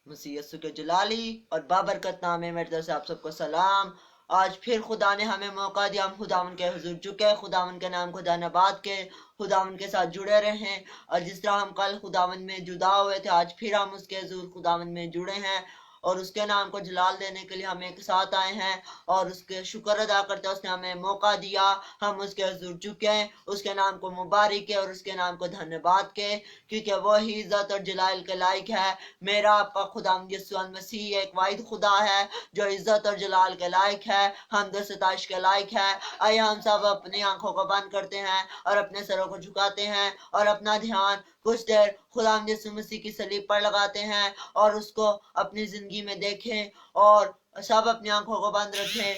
मसीह यीशु के जलाली और बाबरकत नाम में मेरी तरफ से आप सबको सलाम। आज फिर खुदा ने हमें मौका दिया, हम खुदावन के हुजूर झुके, खुदावन के नाम खुदा नबाद के, खुदावन के साथ जुड़े रहे। और जिस तरह हम कल खुदावन में जुदा हुए थे, आज फिर हम उसके हुजूर खुदावन में जुड़े हैं और उसके नाम को जलाल देने के लिए हम एक साथ आए हैं और उसके शुक्र अदा करते हैं। उसने हमें मौका दिया, हम उसके हुजूर झुके, उसके नाम को मुबारक है और उसके नाम को धन्यवाद के, क्योंकि वो ही इज्जत और जलाल के लायक है। मेरा आपका खुदा यीशु मसीह एक वाहिद खुदा है जो इज्जत और जलाल के लायक है, हमद सताइश के लायक है। आइए हम सब अपनी आंखों को बंद करते हैं और अपने सरों को झुकाते हैं और अपना ध्यान कुछ देर खुदा यीशु मसीह की सलीब पर लगाते हैं और उसको अपनी जिंदगी में देखें और सब अपनी आंखों को बंद रखें।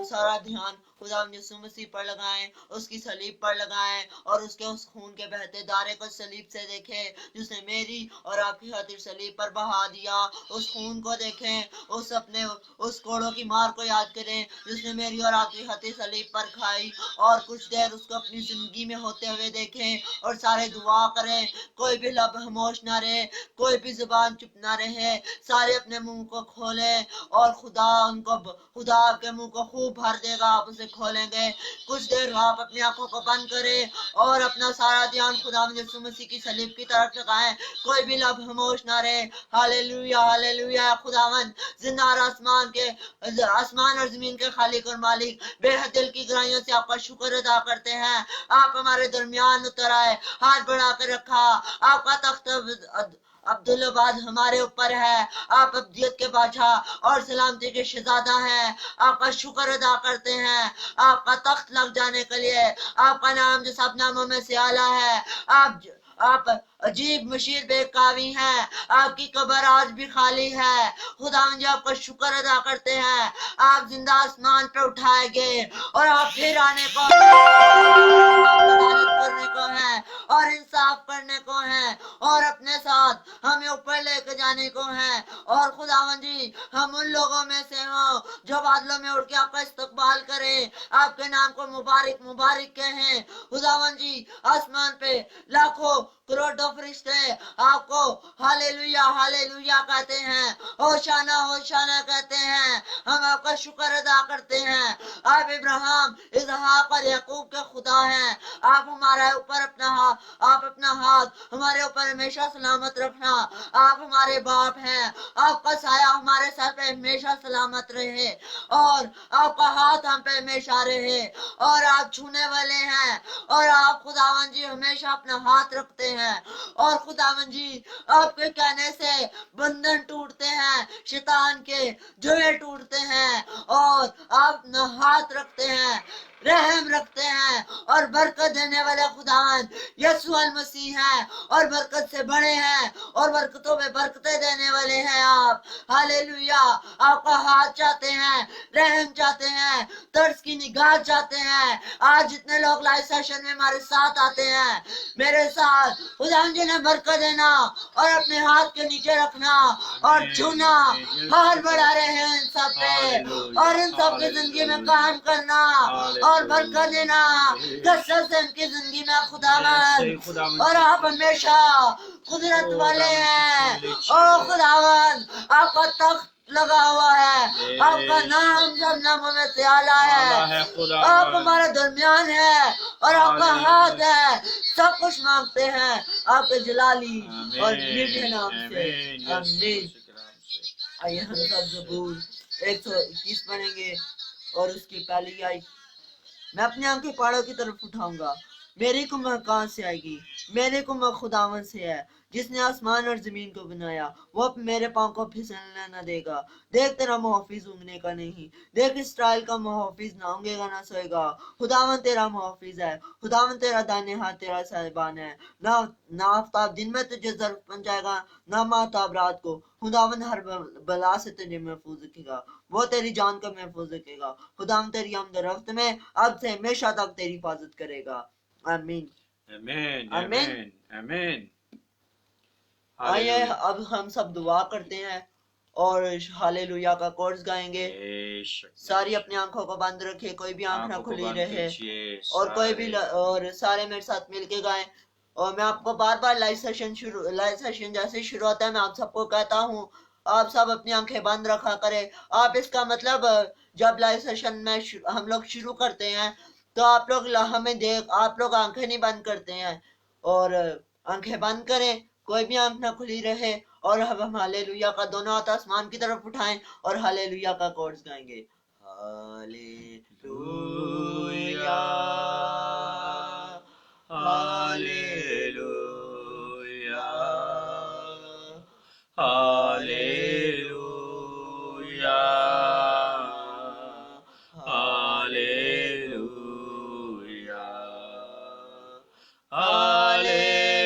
सारा ध्यान खुदा यीशु मसीह पर लगाएं, उसकी सलीब पर लगाएं और उसके उस खून के बहते धारे को सलीब से देखें जिसने मेरी और आपकी खातिर सलीब पर बहा दिया। उस खून को देखें, उस अपने उस कोड़ों की मार को याद करें जिसने मेरी और आपकी खातिर सलीब पर खाई, और कुछ देर उसको अपनी जिंदगी में होते हुए देखें और सारे दुआ करें। कोई भी लब खामोश ना रहे, कोई भी जुबान चुप ना रहे, सारे अपने मुंह को खोले और खुदा आपके मुंह को खूब भर देगा, आप उसे खोलेंगे। कुछ देर आप अपनी आंखों को बंद करें और अपना सारा ध्यान खुदा यीशु मसीह की सलीब की तरफ लगाएं। कोई भी लब खामोश ना रहे। Hallelujah hallelujah. खुदावन जिंदा और आसमान और जमीन के खालिक और मालिक, बेहद दिल की गहराइयों से आपका शुक्र अदा करते हैं। आप हमारे दरमियान उतर आए, हाथ बढ़ा कर रखा, आपका तख्त अब्दुल्लाबाद हमारे ऊपर है। आप अब्दियत के बादशाह और सलामती के शहजादा हैं। आपका शुक्र अदा करते हैं आपका तख्त लग जाने के लिए। आपका नाम जो सब नामों में से आला है। आप अजीब मशीर बेकावी हैं। आपकी कब्र आज भी खाली है। खुदा जी आपका शुक्र अदा करते हैं। आप जिंदा आसमान पर उठाए गए और आप फिर आने को करने को है और इंसाफ करने को है और अपने साथ हमें ऊपर लेकर जाने को है। और खुदावन जी हम उन लोगों में से हो जो बादलों में उड़ के आपका इस्तकबाल करें, आपके नाम को मुबारक मुबारक कहें। खुदावन जी आसमान पे लाखों करोड़ों फरिश्ते आपको हालेलुया हालेलुया कहते हैं, होशाना होशाना कहते हैं। हम आपका शुक्र अदा करते हैं। आप इब्राहिम इसहाक और याकूब के खुदा हैं। आप हमारे ऊपर आप अपना हाथ हमारे ऊपर हमेशा सलामत रखना। आप हमारे बाप हैं। आपका साया हमारे सर पे हमेशा सलामत रहे और आपका हाथ हम पे हमेशा रहे और आप छूने वाले हैं और आप खुदावन जी हमेशा अपना हाथ रखते हैं और खुदावन जी आपके कहने से बंधन टूटते हैं, शैतान के जुए टूटते हैं और आप अपना हाथ रखते हैं, रहम रखते हैं और बरकत देने वाले खुदावन यीशु मसीह है और बरकत से बड़े हैं और बरकतों में बरकतें देने वाले हैं आप। हालेलुया। आपका हाथ चाहते हैं, रहम चाहते हैं, तरस की निगाह चाहते हैं। आज जितने लोग लाइव सेशन में हमारे साथ आते हैं, मेरे साथ खुदावन जी ने बरकत देना और अपने हाथ के नीचे रखना और छूना, हाथ बढ़ा रहे हैं इन सब पे और इन सब की जिंदगी में काम करना और बरकत देना कसरत से इनकी जिंदगी में खुदावन। और आप हमेशा कुदरत वाले हैं। ओ खुदावन आपका तख्त लगा हुआ है, आपका नाम सब नामों में से आला है। आप हमारे दरमियान है और आपका हाथ है। सब कुछ मांगते हैं आपके जलाली और मीठे नाम से, आमीन। आइए हम सब ज़बूर 121 पढ़ेंगे और उसकी पहली आई। मैं अपनी आंखें पहाड़ों की तरफ उठाऊंगा, मेरी कुम्भ कहाँ से आएगी? मेरी कुम्भ खुदावन से है जिसने आसमान और जमीन को बनाया। वो मेरे पांव को फिसलने न देगा। देख तेरा मुहाफिज ऊँघने का नहीं, देख इस्राएल का मुहाफिज ना ऊँघेगा ना सोएगा। खुदावन तेरा मुहाफिज है, खुदावन तेरा दाहिने हाथ तेरा साहिबान है। ना ना आफ्ताब दिन में तुझे जरूर पहुंचाएगा, ना महताब रात को। खुदावन हर बला से तुझे महफूज रखेगा, वो तेरी जान को महफूज रखेगा। खुदावन तेरी आमद में अब से हमेशा तक तेरी हिफाजत करेगा। आमीन आमीन आमीन आमीन। आइए अब हम सब दुआ करते हैं और हालेलुया का कोर्स गाएंगे। सारी अपनी आंखों को बंद रखे, कोई भी आंख ना खुली रहे और कोई भी और सारे मेरे साथ मिलके गाएं और मैं आपको बार बार लाइव सेशन जैसे शुरू होता है मैं आप सबको कहता हूँ, आप सब अपनी आंखें बंद रखा करें। आप इसका मतलब जब लाइव सेशन में हम लोग शुरू करते हैं तो आप लोग आप लोग आंखें नहीं बंद करते हैं, और आंखें बंद करें, कोई भी आंख ना खुली रहे, और हम हालेलुया का दोनों हाथ आसमान की तरफ उठाएं और हालेलुया का कोर्स गाएंगे। Hallelujah hallelujah hallelujah hallelujah hallelujah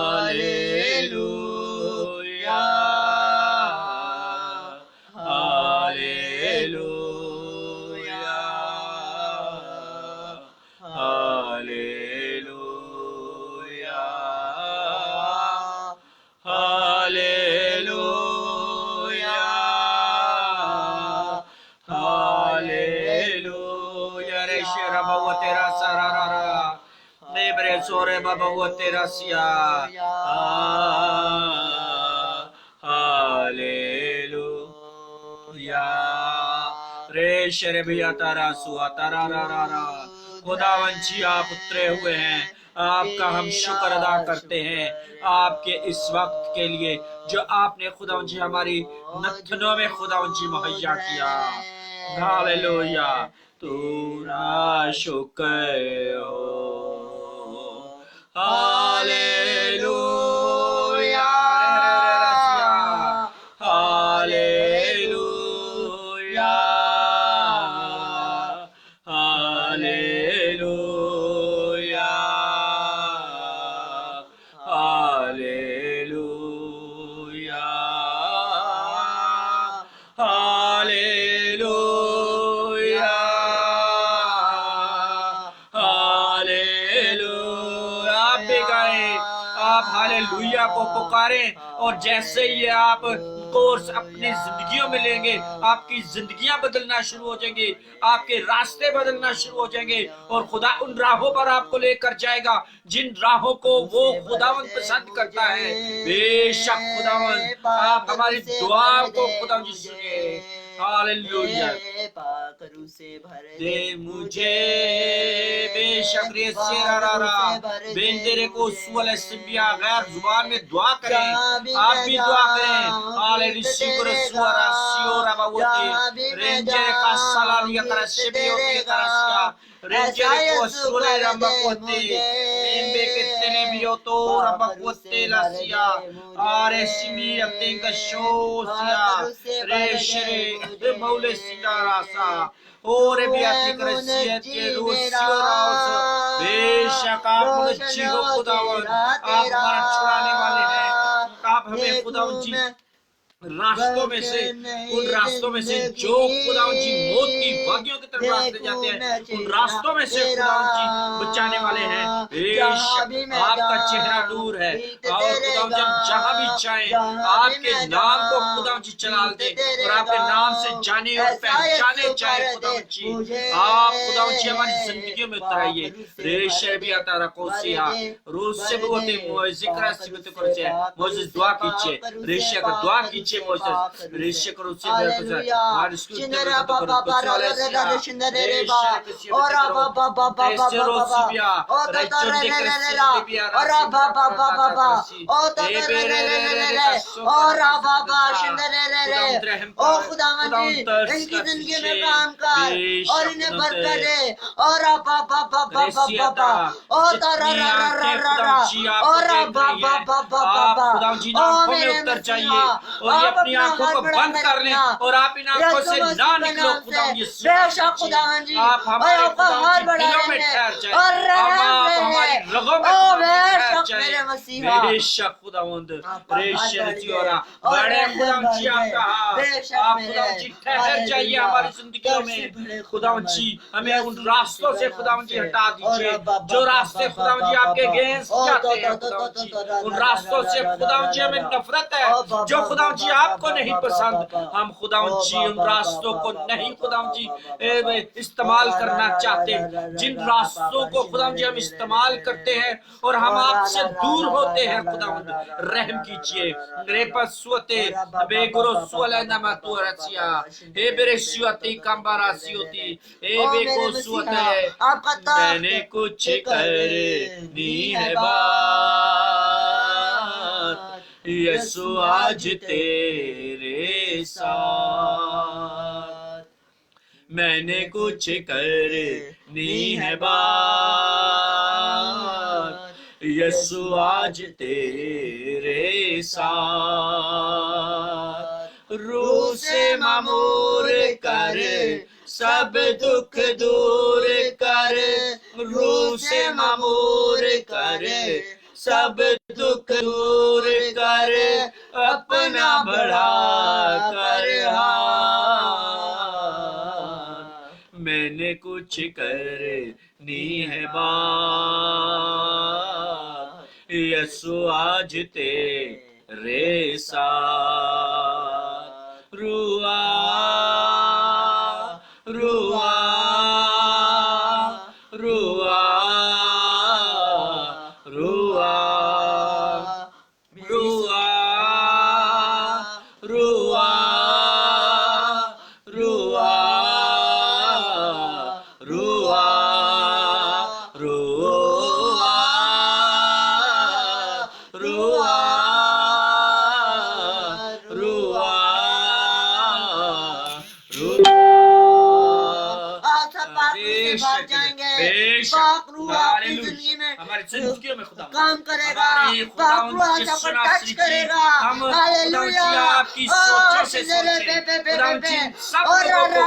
hallelujah hallelujah hallelujah hallelujah hallelujah रे शेरा बाबू तेरा सरारा नेबरे सोरे बाबू तेरा सिया हालेलुया रे शेरे भैया तारा सुआ तारा रा खुदावन जी आप उतरे हुए हैं, आपका हम शुक्र अदा करते हैं आपके इस वक्त के लिए जो आपने खुदावन जी हमारी नथनों में खुदावन जी मुहैया किया। हालेलुया तेरा शुक्र हो। Hallelujah hallelujah hallelujah hallelujah hallelujah hallelujah. आप भी गाएं, आप हालेलुया को पुकारें, और जैसे ही आप कोर्स अपनी जिंदगियों में लेंगे आपकी जिंदगियां बदलना शुरू हो जाएंगी, आपके रास्ते बदलना शुरू हो जाएंगे, और खुदा उन राहों पर आपको लेकर जाएगा जिन राहों को वो खुदावन पसंद करता है। बेशक खुदावन आप हमारी दुआओं को खुदावन जी सुनिए। हालेलुया दे मुझे बेशक रे सेरारा बेंदेरे को सुअल सिबिया गैर जुबान में दुआ करें, आप भी दुआ करें। हालेलुया को सुअरा सियोरा बावते रेंजर का सलालिया कर सिबियो के करसिया रेंजर को सुले रंबकोते बेंबे के तेने बियो तो रंबकोते लासिया आरे सिमी अपने का शोसिया रेशरे मौले सिंगारासा और बियाती करसियत के रूसियो राउस बेशक आप मुझे हो खुदावन, आप हमारा छुड़ाने वाले हैं। आप हमें खुदावन जी रास्तों में से उन रास्तों में से जो खुदावन जी मौत की वादियों की तरफ रास्ते जाते हैं उन रास्तों में से खुदावन जी बचाने वाले हैं। बेशक आपका चेहरा दूर है, और खुदावन जी जहां भी चाहें आपके नाम को खुदावन जी चला दे और आपके नाम से जाने और पहचाने चाहे खुदावन जी। आप खुदावन जी हमारी जिंदगियों में उतराइए। रेशे भी आता रखोसिया रूस से बोलते जिक्र से करते मुझे दुआ कीजिए, रेशे का दुआ कीजिए मोसेस रेशे करो से हमारे स्कूल में बाबा बारा रे शिंदरे रे बा और बाबा बाबा बाबा और बाबा बाबा और बाबा शिंदरे रे ओ खुदावन जी इनकी जिंदगी में काम कर और इन्हें बरकत दे और बाबा बाबा और तारा रा और बाबा बाबा खुदावन जी नाम में उतर जाइए और ये अपनी आंखों को बंद कर लें और आप इन आंखों से ना निकलो। खुदावन यीशु आप हमारे दिलों में ठहर जाए, आप हमारी रगों में ठहर जाए। मेरे मसीहा। बेशक खुदावंद आपका हाथ रेशे बढ़ रचियोरा जाए और बड़े रहम खुदावंद जी बढ़ आपका हाथ बेशक आप मेरे खुदावंद जी ठहर हालेलुया। जाइए हमारी जिंदगियों दर से में बड़े खुदावंद जी हमें यीशु उन रास्तों से मसीह खुदावंद जी नाम हटा से। दीजिए और बाबा जो रास्ते बाबा खुदावंद जी बाबा आपके बाबा। अगेंस्ट ओ जाते तो हैं तो तो खुदावंद तो जी तो रा उन रा रास्तों रा से रा रा खुदावंद जी रा हमें रा। नफरत ओ है बाबा जो खुदावंद जी बाबा आपको नहीं बाबा पसंद बाबा। हम खुदावंद ओ जी उन बाबा रास्तों को बाबा नहीं बाबा खुदावंद जी बाबा बाबा। इस्तेमाल ओ रा करना रा रा चाहते रा रा रा जिन रा रास्तों को खुदावंद जी हम इस्तेमाल करते हैं और हम आपसे दूर होते हैं खुदावंद रहम कीजिए मेरे पसुते बेगुरो सुअलेना मतुरसिया हे बेरेशियती कंबारासियोती हे बेको सुअते आपका मैंने कुछ करनी है बात यीशु आज तेरे साथ मैंने कुछ करनी है बात यीशु आज तेरे साथ रूह से मामूर कर सब दुख दूर कर रूह से मामूर कर सब दुख दूर कर अपना बढ़ा कर हाथ मैंने कुछ करनी है बात यीशु आज तेरे साथ रुआ रुआ रुआ रुआ रुआ रुआ रुआ रुआ रुआ रुआ रुआ आप सब पाक रूह से भाग जाएंगे। पाक रूह आपकी जिंदगी में हमारी जिंदगियों में खुदा काम करेगा। पाक रूह आज आपको टच करेगा। हालेलुया। आपकी सोचों से सोचें खुदावंद जी सब लोगों को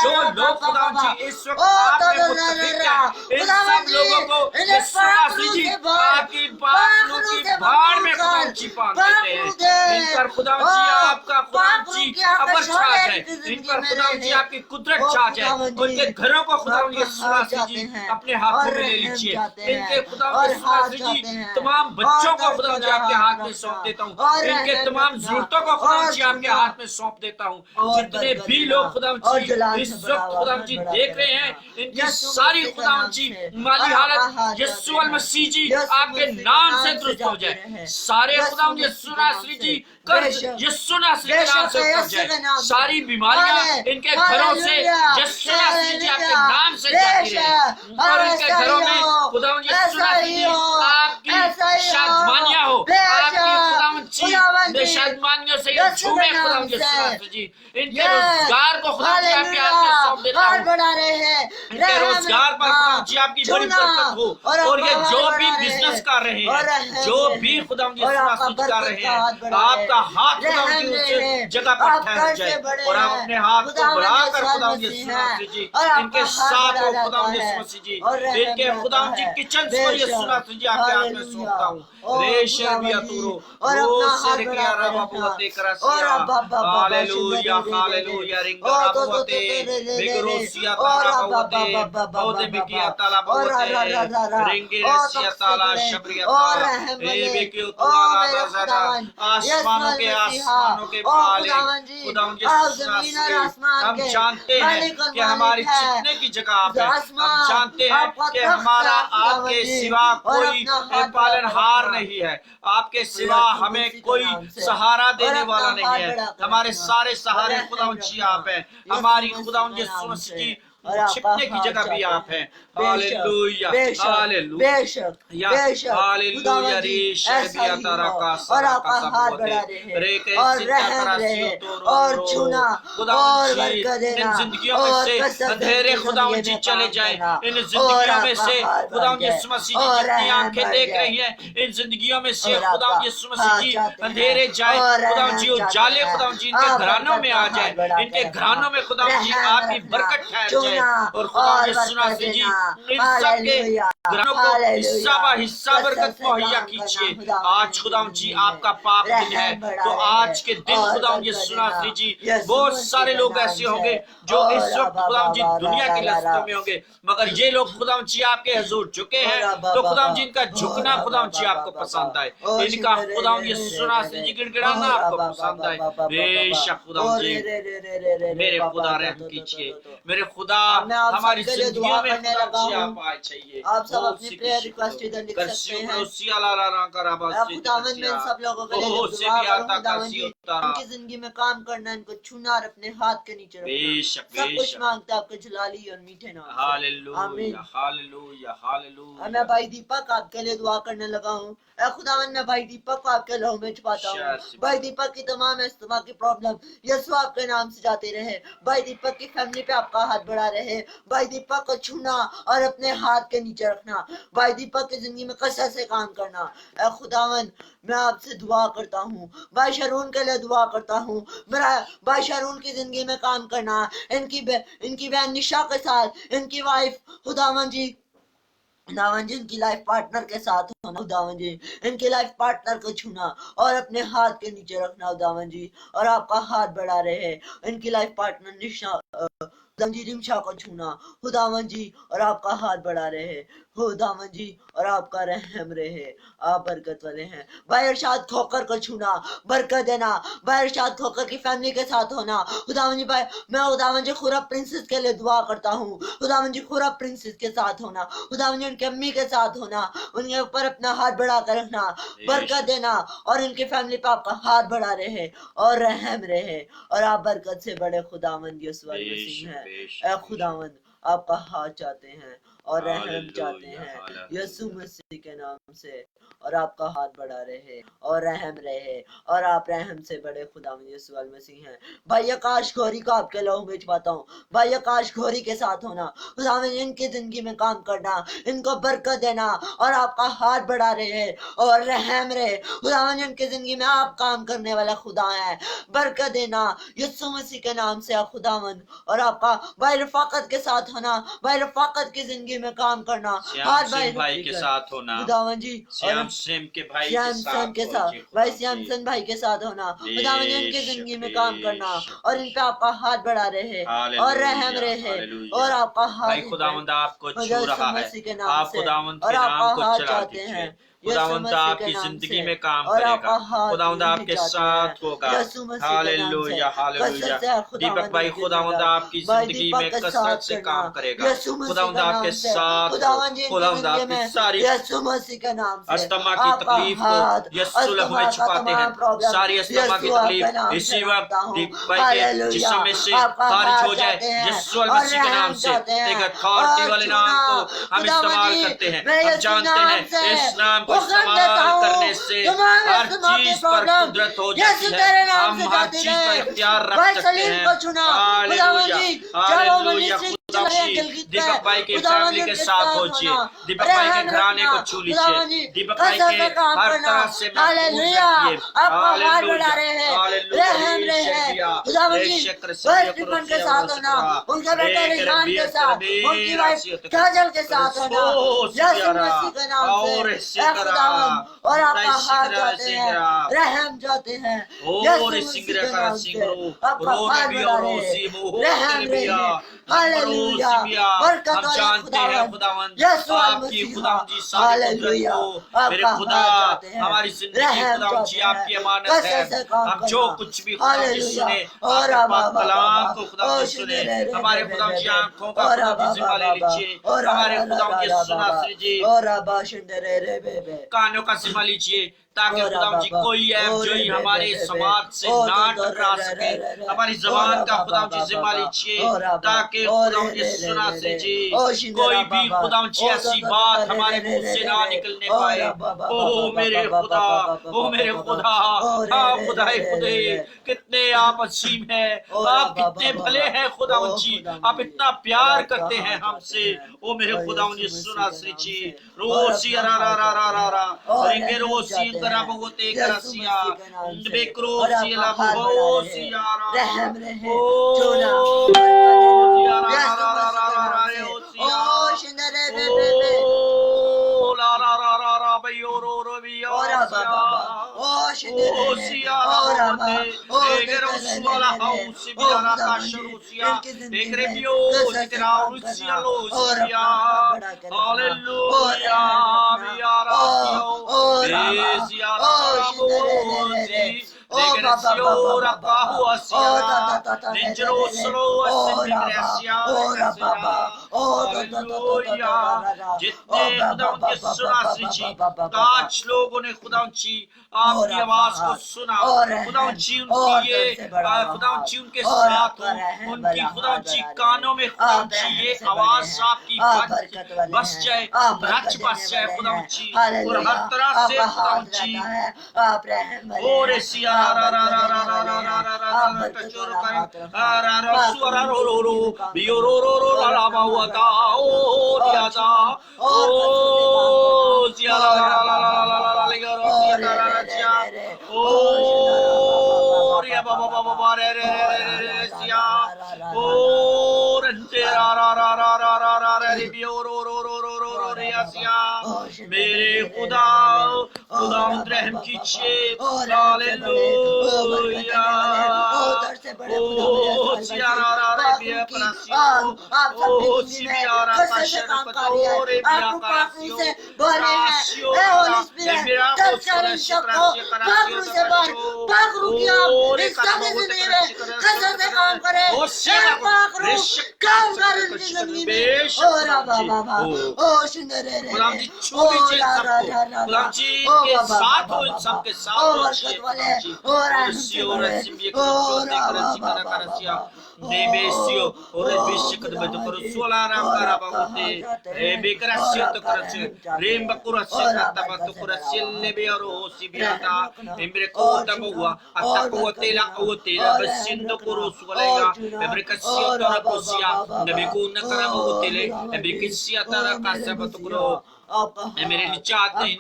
जो लोग खुदावंद जी इस वक्त आप में मुत्तफिक हैं इन सब लोगों को यीशु मसीह जी आपकी बातों की भाड़ में खुदावंद जी बांध देते हैं इन पर खुदावंद जी आपका खुदावंद जी अमर छाज है इन पर खुदावंद जी आपकी कुदरत छाज है उनके घरों को खुदावंद यीशु मसीह जी अपने हाथों में ले लीजिए इनके खुदावंद यीशु मसीह जी तमाम बच्चों को खुदावंद जी आपके हाथ में सौंप देता हूँ इनके तमाम जरूरतों को खुदावंद जी आपके हाथ में सौंप देता हूँ जितने भी लोग खुदावंद जी इस वक्त खुदावंद जी देख रहे हैं इनकी सारी खुदावंद जी माली हालत यीशु मसीह जी आपके नाम से दुरुस्त हो जाए सारे खुदावंद यीशु मसीह जी कर्ज यीशु मसीह के नाम से उतर जाए सारी बीमारियां इनके घरों से यीशु मसीह जी आपके नाम से जाती रहे और इनके घरों में खुदावंद यीशु मसीह जी आपकी शादमानियां हो आपकी खुदावंद जी शादमानियों से ये झूमे खुदावंद यीशु मसीह जी इनके रोजगार को खुदावंद जी आपके हाथ में सौंप देता हूं इनके रोजगार पर खुदावंद जी आपकी बड़ी बरकत हो और ये जो भी बिजनेस कर रहे हैं जो भी खुदावंद यीशु मसीह जी कर रहे हैं आपका हाथ खुदावंद जी उस जगह पर ठहर जाए और आप अपने हाथ को बढ़ाकर खुदावंद यीशु मसीह जी इनके साथ हो खुदावंद यीशु मसीह जी इनके खुदावंद जी किचन को यीशु मसीह जी आपके हाथ में सौंपता हूं रेशर बिया तुरो ओ सरकिया रबाबोते करसिया हालेलुया हालेलुया रिंगा रबाबोते बिगरोसिया तराबोते ओदे बिकिया तलाबोते रिंगे रसिया ताला शबरिया ताला ए बिकियो तुरा राजा आसमानों के मालिक खुदावंद यीशु मसीह हम जानते हैं कि हमारी छिपने की जगह आप हैं हम जानते हैं कि हमारा आपके सिवा कोई पालनहार नहीं है आपके सिवा हमें कोई सहारा देने वाला नहीं है हमारे सारे सहारे खुदावंद जी आप हैं हमारी खुदावंद यीशु मसीह जी छिपने की जगह भी आप हैं हालेलुया हालेलुया हालेलुया रेशर बिया तारा का और आपका हाथ बढ़ा रहे हैं और रहम रहे और छूना और बरकत देना इन जिंदगियों में से अंधेरे खुदावंद जी चले जाए इन जिंदगियों में से खुदावंद यीशु मसीह जी जितनी आंखें देख रही हैं इन जिंदगियों में से खुदावंद यीशु मसीह जी अंधेरे जाए खुदावंद जी उजाले खुदावंद जी इनके घरानों में आ जाए इनके घरानों में खुदावंद जी आपकी बरकत ठहर जाए और खुदावंद यीशु मसीह जी इन सब के ग्रहणों को हिस्सा बरकत मुहैया कीजिए। आज खुदावंद जी आपका पाक दिन है, तो आज के दिन खुदावंद यीशु नासरी जी बहुत सारे लोग ऐसे होंगे जो इस वक्त खुदावंद जी दुनिया की लस्तों में होंगे, मगर ये लोग खुदावंद जी आपके हुजूर झुके हैं, तो खुदावंद जी इनका झुकना खुदावंद जी आपको पसंद आए, इनका खुदावंद यीशु नासरी जी गिड़गिड़ाना आपको पसंद आए। बेशक खुदावंद जी मेरे खुदा रहम कीजिए, मेरे खुदा हमारी जिंदगियों में खुदावंद जी आप आए चाहिए। आप सब अपनी प्रेयर रिक्वेस्ट इधर लिख सकते हैं। खुदावंद में इन सब लोगों के लिए दुआ करूं, खुदावंद जी उनकी जिंदगी में काम करना, इनको छूना और अपने हाथ के नीचे रखना, सब कुछ मांगते हैं आपके जलाली और मीठे नाम से। Hallelujah hallelujah hallelujah. मैं भाई दीपक आपके लिए दुआ करने लगा हूँ। खुदावंद मैं भाई दीपक को आपके लहू में छुपाता हूँ। भाई दीपक की तमाम इस्तेमाल की प्रॉब्लम यीशु आपके नाम से जाती रहे। भाई दीपक की फैमिली पे आपका हाथ बढ़ा रहे। भाई दीपक को छूना और अपने हाथ के नीचे रखना, भाई दीपक की जिंदगी में कसरत से काम करना। खुदावंद मैं आपसे दुआ करता हूँ, भाई शरून के लिए दुआ करता हूँ, मेरा भाई शरून की जिंदगी में काम करना, इनकी बहन निशा के साथ, इनकी वाइफ खुदावंद जी इनकी लाइफ पार्टनर के साथ होना, खुदावंद जी इनकी लाइफ पार्टनर को छूना और अपने हाथ के नीचे रखना खुदावंद जी, और आपका हाथ बढ़ा रहे। इनकी लाइफ पार्टनर निशा रिमशा को छूना खुदावंद जी, और आपका हाथ बढ़ा रहे खुदावंद जी, और आपका रहम रहे। आप बरकत वाले हैं। भाई अरशाद खोकर को छूना, बरकत देना। भाई अरशाद खोकर की फैमिली के साथ होना खुदावंद जी। भाई मैं खुदावंद जी खुरा प्रिंसेस के लिए दुआ करता हूँ, खुदावंद जी खुरा प्रिंसेस के साथ होना, खुदावंद जी उनकी अम्मी के साथ होना, उनके ऊपर अपना हाथ बढ़ा कर रखना, बरकत देना, और इनकी फैमिली पे आपका हाथ बढ़ा रहे और रहम रहे, और आप बरकत से बड़े खुदावंद यीशु मसीह हैं। खुदावंद आपका हाथ चाहते हैं और रहम चाहते हैं यीशु मसीह के नाम से, और आपका हाथ बढ़ा रहे और रहम रहे, और आप रहम से बड़े खुदावंद यीशु मसीह हैं। भाई आकाश घोरी को आपके लहू में छुपाता हूँ। भाई आकाश घोरी के साथ होना खुदावंद, इनकी जिंदगी में काम करना, इनको बरकत देना, और आपका हाथ बढ़ा रहे और रहम रहे खुदावंद। इनकी जिंदगी में आप काम करने वाला खुदा है, बरकत देना यीशु मसीह के नाम से खुदावंद, और आपका भाई रफाकत के साथ होना, भाई रफाकत की जिंदगी में काम करना, हर भाई के साथ होना खुदावंद जी, श्याम के भाई के साथ भाई श्यामसन भाई के साथ होना खुदावंद, इनकी जिंदगी में काम करना, और इन पे आपका हाथ बढ़ा रहे और रहम रहे, और आपका हाथ खुदावंद आपको छू रहा है, आप खुदावंद और के नाम आपका को हाथ चला चाहते दीजिए। हैं खुदावंद आपकी जिंदगी में काम करेगा, खुदावंद आपके साथ होगा। Hallelujah hallelujah. दीपक भाई खुदावंद आपकी जिंदगी में कसरत से काम करेगा, खुदावंद आपके साथ, खुदावंद आपकी सारी अस्थमा की तकलीफ को यीशु लहू में छुपाते हैं। सारी अस्थमा की तकलीफ इसी वक्त दीपक भाई के जिस्म में से खारिज हो जाए यीशु मसीह के नाम से। एक अथॉरिटी वाले नाम को हम इस्तेमाल करते हैं, हम जानते हैं इस नाम को इस्तेमाल करने से हर चीज पर कुदरत हो जाती है, हम हर चीज पर इख्तियार रख सकते हैं। Hallelujah hallelujah. दीपक भाई की फैमिली के साथ पहुंचिए, दीपक भाई के घराने को छू लीजिए, दीपक भाई के हर तरह से के साथ होना, उनके बेटे रिहान के साथ, उनकी वाइफ काजल के साथ होना यीशु मसीह के नाम से। और आपका हाथ जाते हैं, रहम जाते हैं यीशु मसीह के नाम से, आपका हाथ बढ़ा रहे, रहम रहे। हालेलुया, बरकत वाले खुदावंद यीशु मसीह, हालेलुया। मेरे खुदा हमारी जिंदगी खुदावंद जी आपकी अमानत है, हम जो कुछ भी खुदावंद जी सुने और कलाम को खुदावंद जी सुने, हमारे खुदावंद जी आंखों का खुदावंद जी जिम्मा ले लीजिए, हमारे खुदावंद जी सुना जी कानों का जिम्मा लीजिए, ताकि खुदावंद जी कोई ऐप जो ही हमारे समाज से ना टकरा सके। हमारी जबान का खुदावंद जी जिम्मा लीजिए, ताकि खुदावंद जी सुना जी कोई भी खुदावंद जी ऐसी बात हमारे मुंह से ना निकलने पाए। ओ मेरे खुदा, ओ मेरे खुदा, आप खुदाए खुदे कितने आप असीम है, आप कितने भले हैं खुदावंद जी, आप इतना प्यार करते हैं हमसे। ओ मेरे खुदावंद जी सुना जी रोसी रा रा रा रा रा रा रेंगे रोसी कराबोते करासिया बेक्रोसी लाबोसी यारा रहम रहे, ओ चुना यारा रा रा रा रा रा रा ओ शिंदरे बे ora baba, oh shinere, ora ma, oh Egerosuala hausi biara kashurusia, egrebio sitrausia losia, hallelujah, biara dio, eziara rabosi, Negresiora kahuasia, Nengerosro asenegresia, Hallelujah. जितने खुदावंद के सुना जी, आज लोगों ने खुदावंद जी आपकी आवाज को सुना, खुदावंद जी उनकी ये खुदावंद जी उनके साथ हो, उनकी खुदावंद जी कानों में खुदावंद जी ये आवाज आपकी बस जाए, रच बस जाए खुदावंद जी, और हर तरह से खुदावंद जी और सिया रा रा रा रा रा रा रा रा रा टचोर करें रा रा सुरा रो रो रो बियो रो रो रो ला ला बावता ओ दिया जा ओ सिया ला ला ला ला ला ला ला ले रो सिया रा रा सिया ओ रिया बाबा बाबा बाबा रे रे रे रे सिया ओ रंजे रा रा रा रा रा रा रा रे बियो रो रो रो रो रो रो रिया सिया मेरे खुदा खुदा रहम कीजिए हालेलुया ओ सियारा रे बिया प्रासियो ओ सियारा काशर कतोरे बिया कासियो प्रासियो बिया कोसरे प्रासियो से बार पागरू किया इसका जिंदगी में कसर से काम करे ओ पागरू काम कर जिंदगी में ओ बाबा ओ सुंदर रे गुलाम जी छूबी जी सबको गुलाम जी के साथ हो सबके साथ हो Nebesio, ore bishik de betukuru suara kara baute, bekrasio to krasio, remba kurasio kata batukurasio lebiaro sibiata, embre kota bawa, ataku otela otela, besindo kuru sualega, ebrekasio to raposia, nebekuna kara bautele, ebrekasio to rakasa batukuru. मेरे निजात ने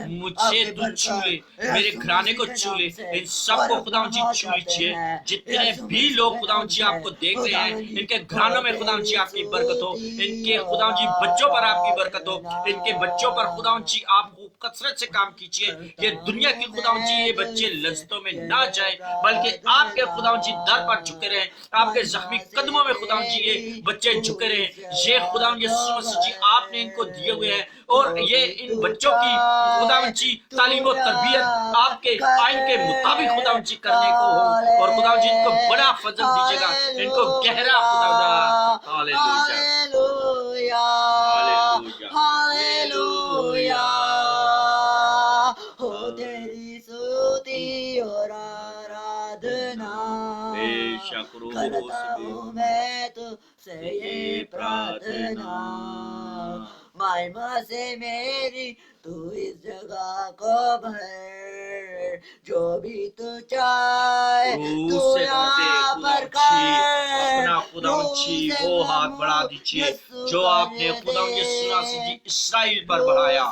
मुझे तू छू ले, मेरे घराने को छू ले, इन सबको खुदावंद जी छू लीजिए। जितने भी लोग खुदावंद जी आपको देख रहे हैं, इनके घरानों में खुदावंद जी आपकी बरकत हो, इनके खुदावंद जी बच्चों पर आपकी बरकत हो, इनके बच्चों पर खुदावंद जी आप कसरत से काम कीजिए। ये दुनिया की खुदावंद जी ये बच्चे लज्जतों में ना जाए, बल्कि आपके खुदावंद जी दर पर झुके रहे, आपके जख्मी कदमों में खुदावंद जी ये बच्चे झुके रहे। ये खुदावंद यीशु मसीह जी आपने इनको दिए हुए हैं, और ये इन बच्चों की खुदावंद जी तालीम और तरबियत आपके आइन के मुताबिक खुदावंद जी करने को हो, और खुदावंद जी इनको बड़ा फजल दीजिएगा, इनको गहरा खुदावंद हालेलुया हालेलुया हो तेरी स्तुति और आराधना करता हूँ मैं तुझसे ये प्रार्थना, महिमा से मेरी तू इस जगह को भर, जो भी तू चाहे तू यहाँ पर कर। अपना खुदावंद जी वो हाथ बढ़ा दीजिए जो आपने खुदावंद यीशु मसीह जी इस्राएल पर बढ़ाया,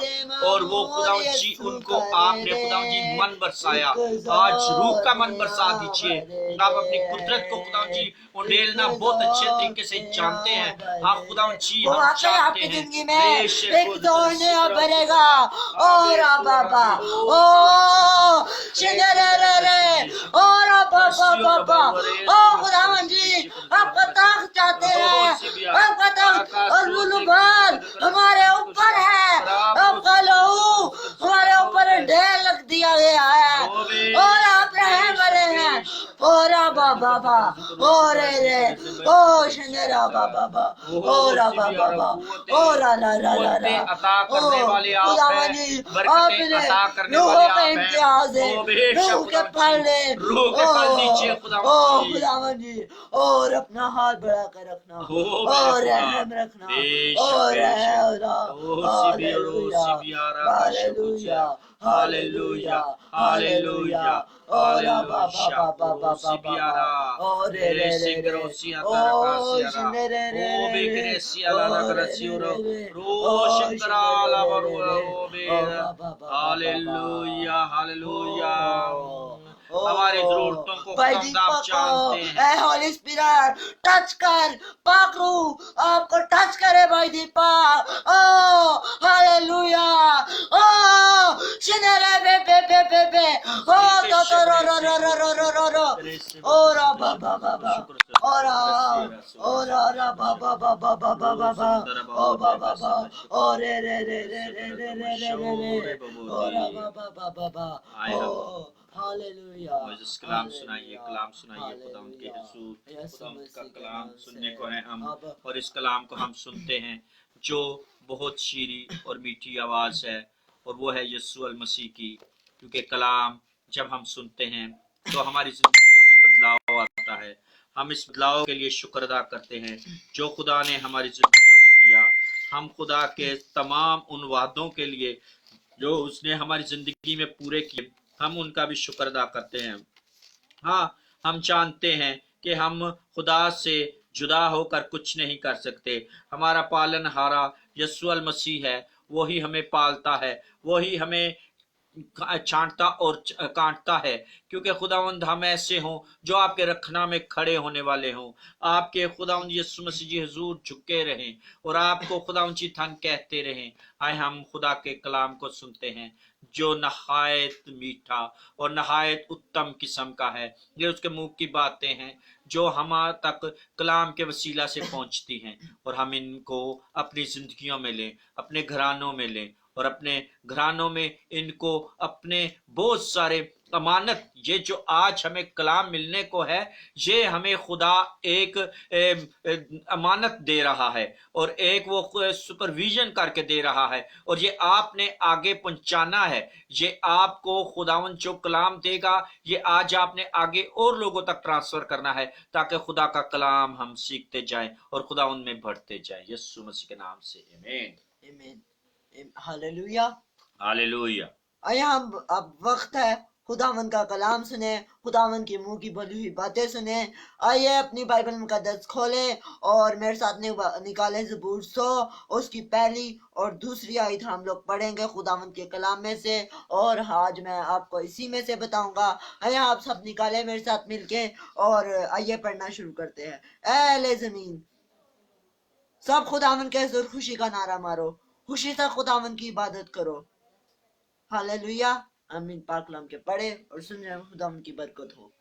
और वो खुदावंद जी उनको आपने खुदावंद जी मन बरसाया। आज रूह का मन बरसा दीजिए। आप अपनी कुदरत को खुदावंद जी उंडेलना बहुत अच्छे तरीके से जानते हैं। आप खुदावंद जी हम चाहते हैं एक दौड़ने भरेगा और बाबा ओ शिंदरे और बाबा ओ खुदावंद जी आपका ताकत चाहते हैं, आपका ताकत और लुलुबान हमारे ऊपर है, आपका लहू हमारे ऊपर ढेर लग दिया गया है, और आप रहम वाले हैं। और बाबा और रे ओ शिंदरा बाबा और बाबा और ला ला ला ला अता करने वाले आप हैं, बरकतें अता करने वाले आप हैं। रूह के फल दीजिए खुदावंद जी, और अपना हाथ बढ़ा कर रखना और रहम रखना और हालेलुया हालेलुया हालेलुया और बाबा सिबियारा और रे सिंगरोसिया तारकासिया ओ बेकरेसिया लालाकरसियोरो रोशंकरा लावरो बे हालेलुया हालेलुया हमारी जरूरतों को खुदावंद आप जानते हैं। होली स्पिरिट टच कर, पकड़ू आपको टच करे भाई दीपक। ओ हालेलुया, ओ शिनरे बे ओ तो रो रो रो रो रो रो रो रो ओ रा बा बा बा बा ओ रा बा बा बा बा बा बा बा बा ओ बा बा बा ओ रे रे रे रे रे रे रे रे रे ओ रा बा बा बा बा बा ओ हालेलुया। मुझे कलाम सुनाइए, कलाम सुनाइए खुदावंद के हुजूर। खुदावंद का कलाम सुनने को है हम, और इस कलाम को हम सुनते हैं जो बहुत शीरी और मीठी आवाज है, और वो है यीशु अल मसीह की। क्योंकि कलाम जब हम सुनते हैं तो हमारी जिंदगियों में बदलाव आता है। हम इस बदलाव के लिए शुक्र अदा करते हैं जो खुदा ने हमारी जिंदगियों में किया। हम खुदा के तमाम उन वादों के लिए जो उसने हमारी जिंदगी में पूरे किए, हम उनका भी शुक्र अदा करते हैं। हाँ, हम जानते हैं कि हम खुदा से जुदा होकर कुछ नहीं कर सकते। हमारा पालनहारा यीशु अल मसीह है, वही हमें पालता है, वही हमें छांटता और काटता है। क्योंकि खुदावंद हम ऐसे हों जो आपके रखना में खड़े होने वाले हों। आपके खुदावंद यीशु मसीह जी हुजूर झुके रहें और आपको खुदावंद जी थन कहते रहें। आए हम खुदा के कलाम को सुनते हैं जो नहायत मीठा और नहायत उत्तम किस्म का है। ये उसके मुंह की बातें हैं जो हम तक कलाम के वसीला से पहुंचती हैं, और हम इनको अपनी जिंदगियों में लें, अपने घरानों में लें, और अपने घरानों में इनको अपने बहुत सारे अमानत, ये जो आज हमें कलाम मिलने को है, ये हमें खुदा एक अमानत दे रहा है, और एक वो सुपरविजन करके दे रहा है, और ये आपने आगे पहुंचाना है। ये आपको खुदावन जो कलाम देगा, ये आज आपने आगे और लोगों तक ट्रांसफर करना है, ताकि खुदा का कलाम हम सीखते जाएं और खुदावन में बढ़ते जाएं। यीशु मसीह के नाम से आमीन, आमीन, हालेलुया, हालेलुया। आइए हम अब वक्त है खुदावन का कलाम सुने, खुदावन की मुंह की बोली हुई बातें सुने। आइए अपनी बाइबल मुकद्दस खोले और मेरे साथ निकाले ज़बूर 100, उसकी पहली और दूसरी आयत हम लोग पढ़ेंगे खुदावन के कलाम में से, और आज मैं आपको इसी में से बताऊंगा। आइए आप सब निकाले मेरे साथ मिलके, और आइए पढ़ना शुरू करते हैं। ऐ ज़मीन, सब खुदावन के हुजूर खुशी का नारा मारो, खुशी से खुदावन की इबादत करो। हालेलुया, आमीन। पाक कलाम के पढ़े और सुनने में खुदावन की बरकत हो,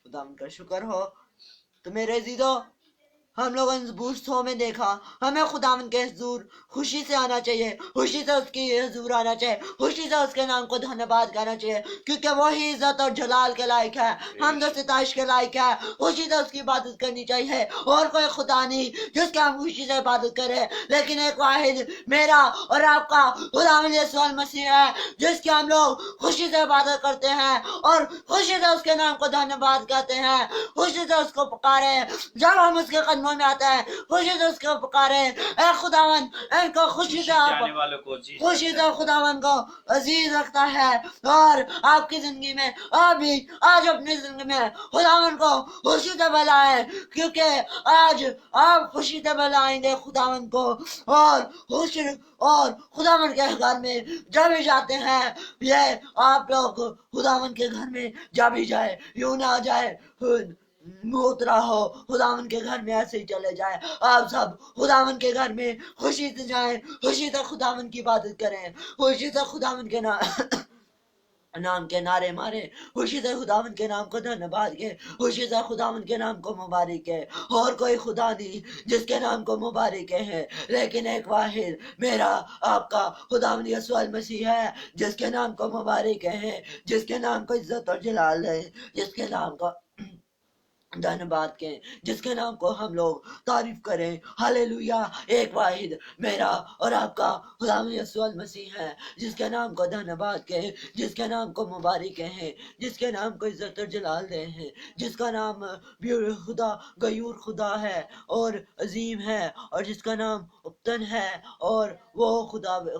खुदावन का शुक्र हो। तो मेरे अज़ीज़ों, हम लोगों ने ज़बूर 100 में देखा, हमें खुदावन के हुजूर खुशी से आना चाहिए, खुशी से उसकी हुजूर आना चाहिए, खुशी से उसके नाम को धन्यवाद करना चाहिए, क्योंकि वही इज्जत और जलाल के लायक है, हमद और सिताइश के लायक है। खुशी से उसकी इबादत करनी चाहिए, और कोई खुदा नहीं जिसके हम खुशी से इबादत करें, लेकिन एक वाहिद मेरा और आपका खुदावन यीशु मसीह है, जिसकी हम लोग खुशी से इबादत करते हैं और खुशी से उसके नाम को धन्यवाद कहते हैं, खुशी से उसको पुकारे। जब हम उसके कदमों में आता है, खुशी से उसको पुकारे, ऐ खुदावन इनको खुशी से खुशी से खुदावन को अजीज रखता है। और आपकी जिंदगी में अभी आज अपनी जिंदगी में खुदावन को खुशी से बुलाएं, क्योंकि आज आप खुशी से बुलाएंगे खुदावन को, और खुशी और खुदावन के घर में जब भी जाते हैं, ये आप लोग खुदावन के घर में जब भी जाए यूं ना जाए मोतरा हो, खुदावन के घर में ऐसे ही चले जाए। आप सब खुदावन के घर में खुशी से जाएं, खुशी से खुदावन की इबादत करें, खुशी से खुदावन के नाम के नारे मारे, खुशी से खुदावन के नाम को धन्यवाद के, खुशी से खुदावन के नाम को मुबारक है। और कोई खुदा नहीं जिसके नाम को मुबारक है, लेकिन एक वाहिद मेरा आपका खुदावन यीशु मसीह है, जिसके नाम को मुबारक है, जिसके नाम को इज्जत और जलाल है, जिसके नाम को धन्यवाद के, जिसके नाम को हम लोग तारीफ करें। हालेलुया, एक वाहिद मेरा और आपका खुदावन यीशु मसीह है, जिसके नाम को धन्यवाद के, जिसके नाम को मुबारक है, जिसके नाम को इज्जत और जलाल दे हैं, जिसका नाम खुदा गयूर खुदा है और अजीम है, और जिसका नाम उपतन है और वो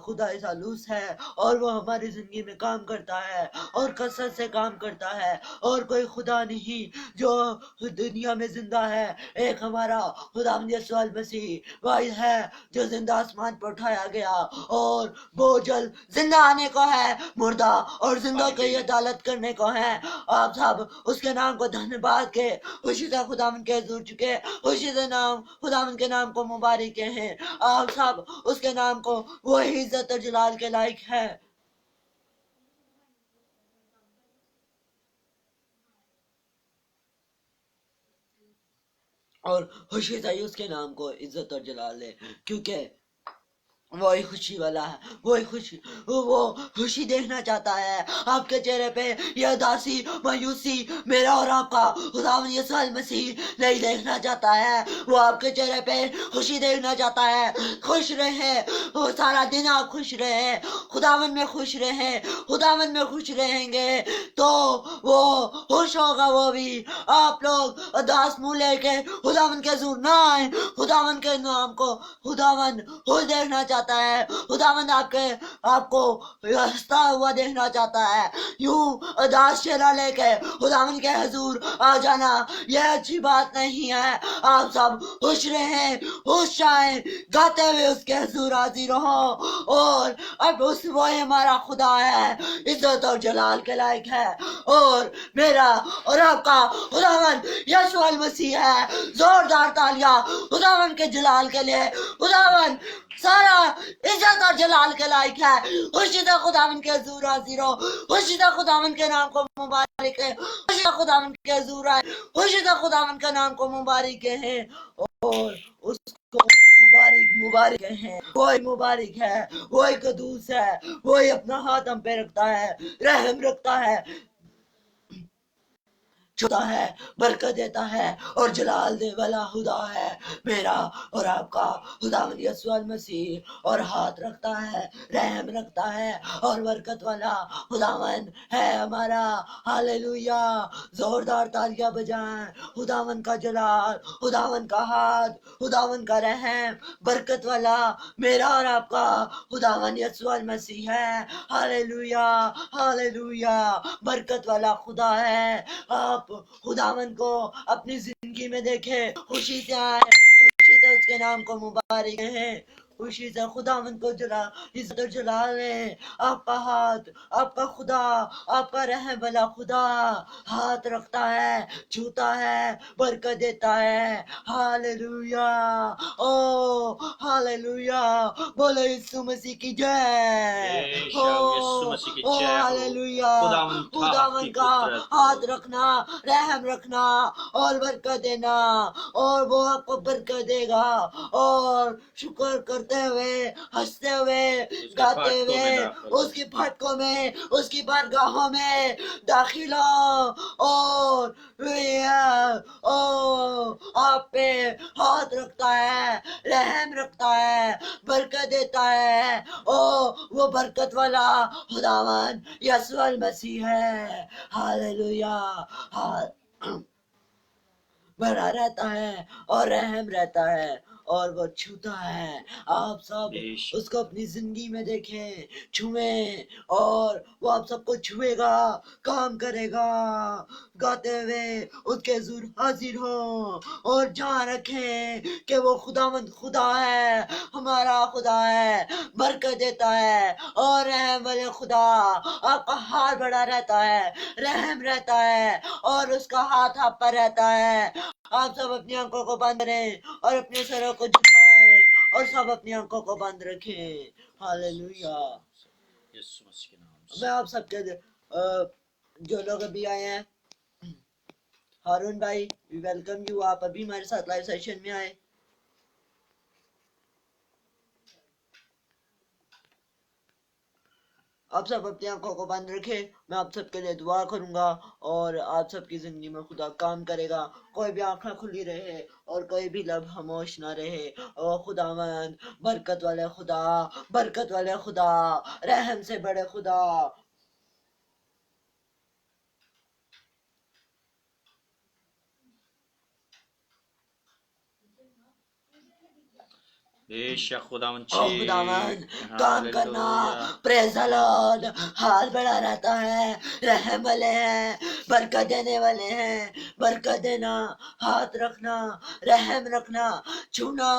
खुदा सालूस है और वो हमारी जिंदगी में काम करता है और कसरत से काम करता है। और कोई खुदा नहीं जो दुनिया में जिंदा है, एक हमारा खुदा यीशु मसीह वही है जो जिंदा आसमान पर उठाया गया और वो जल जिंदा आने को है, मुर्दा और जिंदा की अदालत करने को है। आप सब उसके नाम को धन्यवाद के खुशी से खुदावन के हजूर चुके, खुशी से नाम खुदावन के नाम को मुबारक हैं। आप सब उसके नाम को वो इज्जत और जलाल के लायक है। और खुशी से ही उसके नाम को इज्जत और जलाल ले, क्योंकि वही खुशी वाला है, वही खुशी, वो खुशी देखना चाहता है आपके चेहरे पे। यह उदासी मायूसी मेरा और आपका खुदावन यीशु मसीह नहीं देखना चाहता है। वो आपके चेहरे पे खुशी देखना चाहता है। खुश रहे, वो सारा दिन आप खुश रहे, खुदावन में खुश रहे, खुदावन में खुश रहेंगे तो वो खुश होगा वो भी। आप लोग उदास मुंह लेके खुदावन के हजूर ना आए, खुदावन के नाम को खुदावन खुश देखना चाहता है। खुदावन आपको हंसता हुआ देखना चाहता है। यूं उदास चेहरा लेके खुदावन के हजूर आ जाना यह अच्छी बात नहीं है। आप सब खुश रहें, खुश आए, गाते हुए उसके हजूर हाजिर हो। और अब उस वो हमारा खुदा है, इज्जत और जलाल के लायक है। और मेरा और आपका खुदावन यीशु मसीह है। जोरदार तालियां खुदावन के जलाल के लिए। खुदावन सारा इज्जत और जलाल के लायक है। खुशी से खुदावन के हजूर हाजिर हो, खुशी से खुदावन के नाम को मुबारक है, खुशी से खुदावन के हजूर आए, खुशी से खुदावन के नाम को मुबारक है। और उसको मुबारक मुबारक है, वही मुबारक है, वही कदूस है, वही अपना हाथ हम पे रखता है, रहम रखता है, छुता है, बरकत देता है और जलाल दे वाला खुदा है मेरा और आपका खुदावन यीशु मसीह। और हाथ रखता है, रहम रखता है और बरकत वाला खुदावन है हमारा। हालेलुया, जोरदार तालियां बजाएं। खुदावन का जलाल, खुदावन का हाथ, खुदावन का रहम, बरकत वाला मेरा और आपका खुदावन यीशु मसीह है। हालेलुया, हालेलुया, बरकत वाला खुदा है। आप खुदावन को अपनी जिंदगी में देखे, खुशी से आए, खुशी से उसके नाम को मुबारक है, खुशी से खुदावन को जला इज्जत और जलाल है। आपका हाथ, आपका खुदा, आपका रहम वाला खुदा हाथ रखता है, छूता है, बरकत देता है। हालेलुया, ओ हालेलुया, बोलो यीशु मसीह की जय हो। ओ हालेलुया, खुदावन का हाथ रखना, रहम रखना और बरकत देना, और वो आपको बरकत देगा। और शुक्र करते हुए, हंसते हुए, गाते हुए उसकी फाटकों में, उसकी बारगाहों में दाखिल हो। और ओ आप पे हाथ रखता है, रहम रखता है, बरकत देता है। ओ वो बरकत वाला खुदावन यीशु मसीह है। हालेलुया, बना रहता है और रहम रहता है और वो छूता है। आप सब उसको अपनी जिंदगी में देखें, छुए, और वो आप सबको छुएगा, काम करेगा, गाते हुए उसके हुजूर हाजिर हो। और जान रखें कि वो खुदावंद खुदा है, हमारा खुदा है, बरकत देता है और रहम वाले खुदा। आपका हाथ बड़ा रहता है, रहम रहता है और उसका हाथ आप पर रहता है। आप सब अपनी आंखों को बंद करें और अपने सरों को झुकाएं और सब अपनी आंखों को बंद रखें। हालेलुया। मैं आप सबके जो लोग अभी आए हैं, हारून भाई, वी वेलकम यू। आप अभी हमारे साथ लाइव सेशन में आए। आप सब अपनी आंखों को बंद रखें, मैं आप सबके लिए दुआ करूंगा और आप सबकी जिंदगी में खुदा काम करेगा। कोई भी आंखें खुली रहे और कोई भी लब खामोश ना रहे। ओ खुदावन, बरकत वाले खुदा, बरकत वाले खुदा, रहम से बड़े खुदा। बेशक खुदावन ओ जी। खुदावन काम करना, हालेलुया। प्रेज़ द लॉर्ड, हाथ बड़ा रहता है, रहम वाले हैं, बरकत देने वाले हैं, बरकत देना, हाथ रखना, रहम रखना, छूना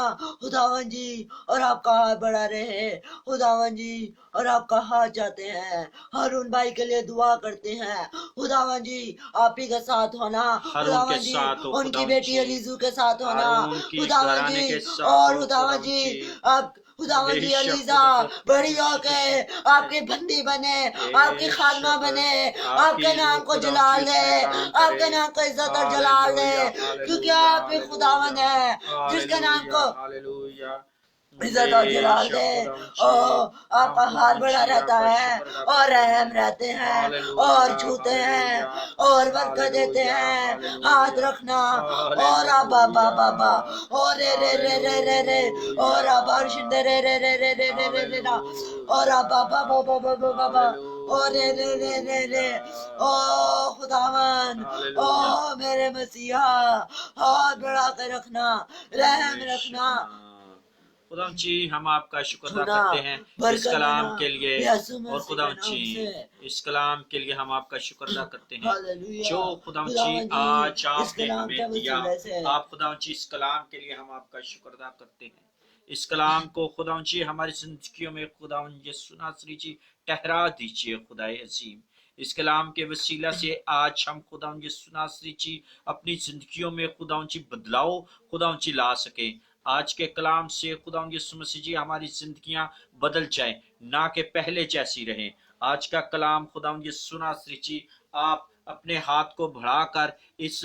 खुदावन जी, और आपका हाथ बड़ा रहे खुदावन जी, और आपका हाथ जाते हैं। हारून भाई के लिए दुआ करते हैं खुदावन जी, आप ही के साथ होना हारून के खुदावन जी, साथ हो उनकी खुदावन बेटी जी, अलीजू के साथ होना हारून की खुदावन घराने जी, के साथ और हो खुदावन खुदावन जी जी। आप खुदावन जी बेशक अलीजा बड़ी होके आपके बंदी बने, आपकी खादमा बेशक बने, आपकी आपके नाम को खुदावन जलाल जी दे, उसमें काम करे। आपके नाम को इज्जत और जलाल दे, हालेलुया क्योंकि हालेलुया आप ही खुदावन है जिसके नाम हालेलुया को हालेलुया। इज्जत और जलाल बेशक दे। खुदावन ओ जी, हम आपका हाथ खुदावन बड़ा जी रहता आपका है शुक्र अदा और करते रहम हैं। रहते हैं और हालेलुया छूते हैं हालेलुया और बरकत देते हालेलुया हैं। हाथ हालेलुया रखना और आबा हालेलुया बाबा बा और रे और आबा शिंदे रे ना और आबा बाबा बाबा बाबा और रे ओ खुदावन हालेलुया ओ मेरे मसीहा, हाथ बढ़ा के रखना, रहम रखना, खुदावन जी, हम आपका शुक्र अदा छूना, करते हैं इस बरकत कलाम देना के लिए। यीशु और मसीह के खुदावन नाम जी, से। इस कलाम के लिए हम आपका शुक्र अदा करते हैं हालेलुया जो खुदावन जी खुदावन जी आज इस आपने कलाम के हमें दिया। वसीले से आप खुदावन जी इस कलाम के लिए हम आपका शुक्र अदा करते हैं। इस कलाम को खुदावन जी हमारी जिंदगियों में खुदावन यीशु नासरी जी ठहरा दीजिए खुदाए अजीम। इस कलाम के वसीला से आज हम खुदावन यीशु नासरी जी अपनी जिंदगियों में खुदावन जी बदलाव खुदावन जी ला सके। आज के कलाम से खुदावन यीशु मसीह जी हमारी जिंदगियां बदल जाएं, ना कि पहले जैसी रहें। आज का कलाम खुदावन यीशु नासरी जी आप अपने हाथ को बढ़ाकर इस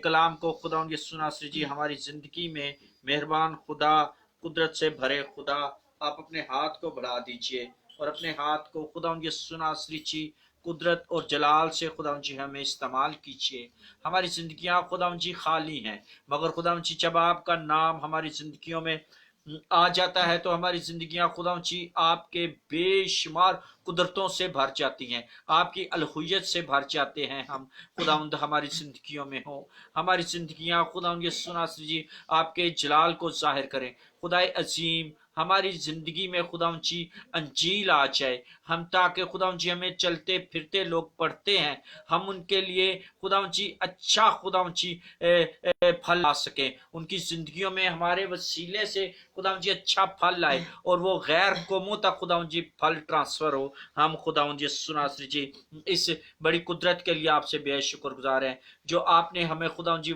कलाम को खुदावन यीशु नासरी जी हमारी जिंदगी में मेहरबान खुदा, कुदरत से भरे खुदा, आप अपने हाथ को बढ़ा दीजिए और अपने हाथ को खुदावन यीशु नासरी जी कुदरत और जलाल से खुदावन जी हमें इस्तेमाल कीजिए। हमारी जिंदगियां खुदावन जी खाली हैं, मगर खुदावन जी जब आपका नाम हमारी जिंदगियों में आ जाता है तो हमारी जिंदगियां खुदावन जी आपके बेशुमार कुदरतों से भर जाती हैं, आपकी अलहुयत से भर जाते हैं। हम खुदावंद हमारी जिंदगियों में हो, हमारी जिंदगियां खुदावंद यीशु नासरी जी आपके जलाल को जाहिर करें। खुदाए अजीम, हमारी जिंदगी में खुदावंद जी अंजील आ जाए, हम ताकि खुदावंद जी हमें चलते फिरते लोग पढ़ते हैं, हम उनके लिए खुदावंद जी अच्छा खुदावंद जी फल ला सके, उनकी जिंदगियों में हमारे वसीले से खुदावंद जी अच्छा फल लाए और वो गैर कौमों तक खुदावंद जी फल ट्रांसफर हो। हम खुदावंद यीशु नासरी जी इस बड़ी कुदरत के लिए आपसे बेहद शुक्रगुजार हैं जो आपने हमें खुदावंद जी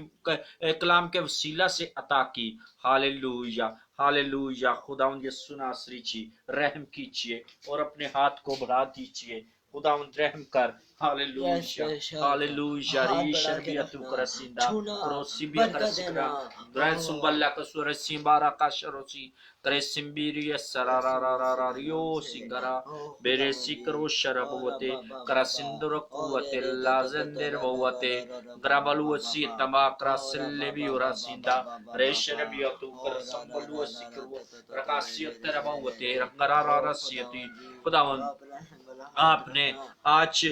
कलाम के वसीला से अता की। Hallelujah hallelujah. खुदावंद यीशु नासरी जी रहम कीजिए और अपने हाथ को बढ़ा दीजिए। खुदावंद रहम कर। Hallelujah hallelujah. रीशन भी अतु करसिंदा क्रोसी भी करसिकरा ग्रह सुबल्ला का सुरसी बारा का शरोसी करे सिंबीरी सरारा रियो सिंगरा बेरे सिकरो शरबवते करा सिंदुर कुवते लाजंदर बवते ग्राबलुसी तमा क्रसले भी उरासिंदा रेशन भी अतु कर संबलु सिकरो प्रकाशियत रबवते रंगरारा रसियती। खुदावंद आपने आज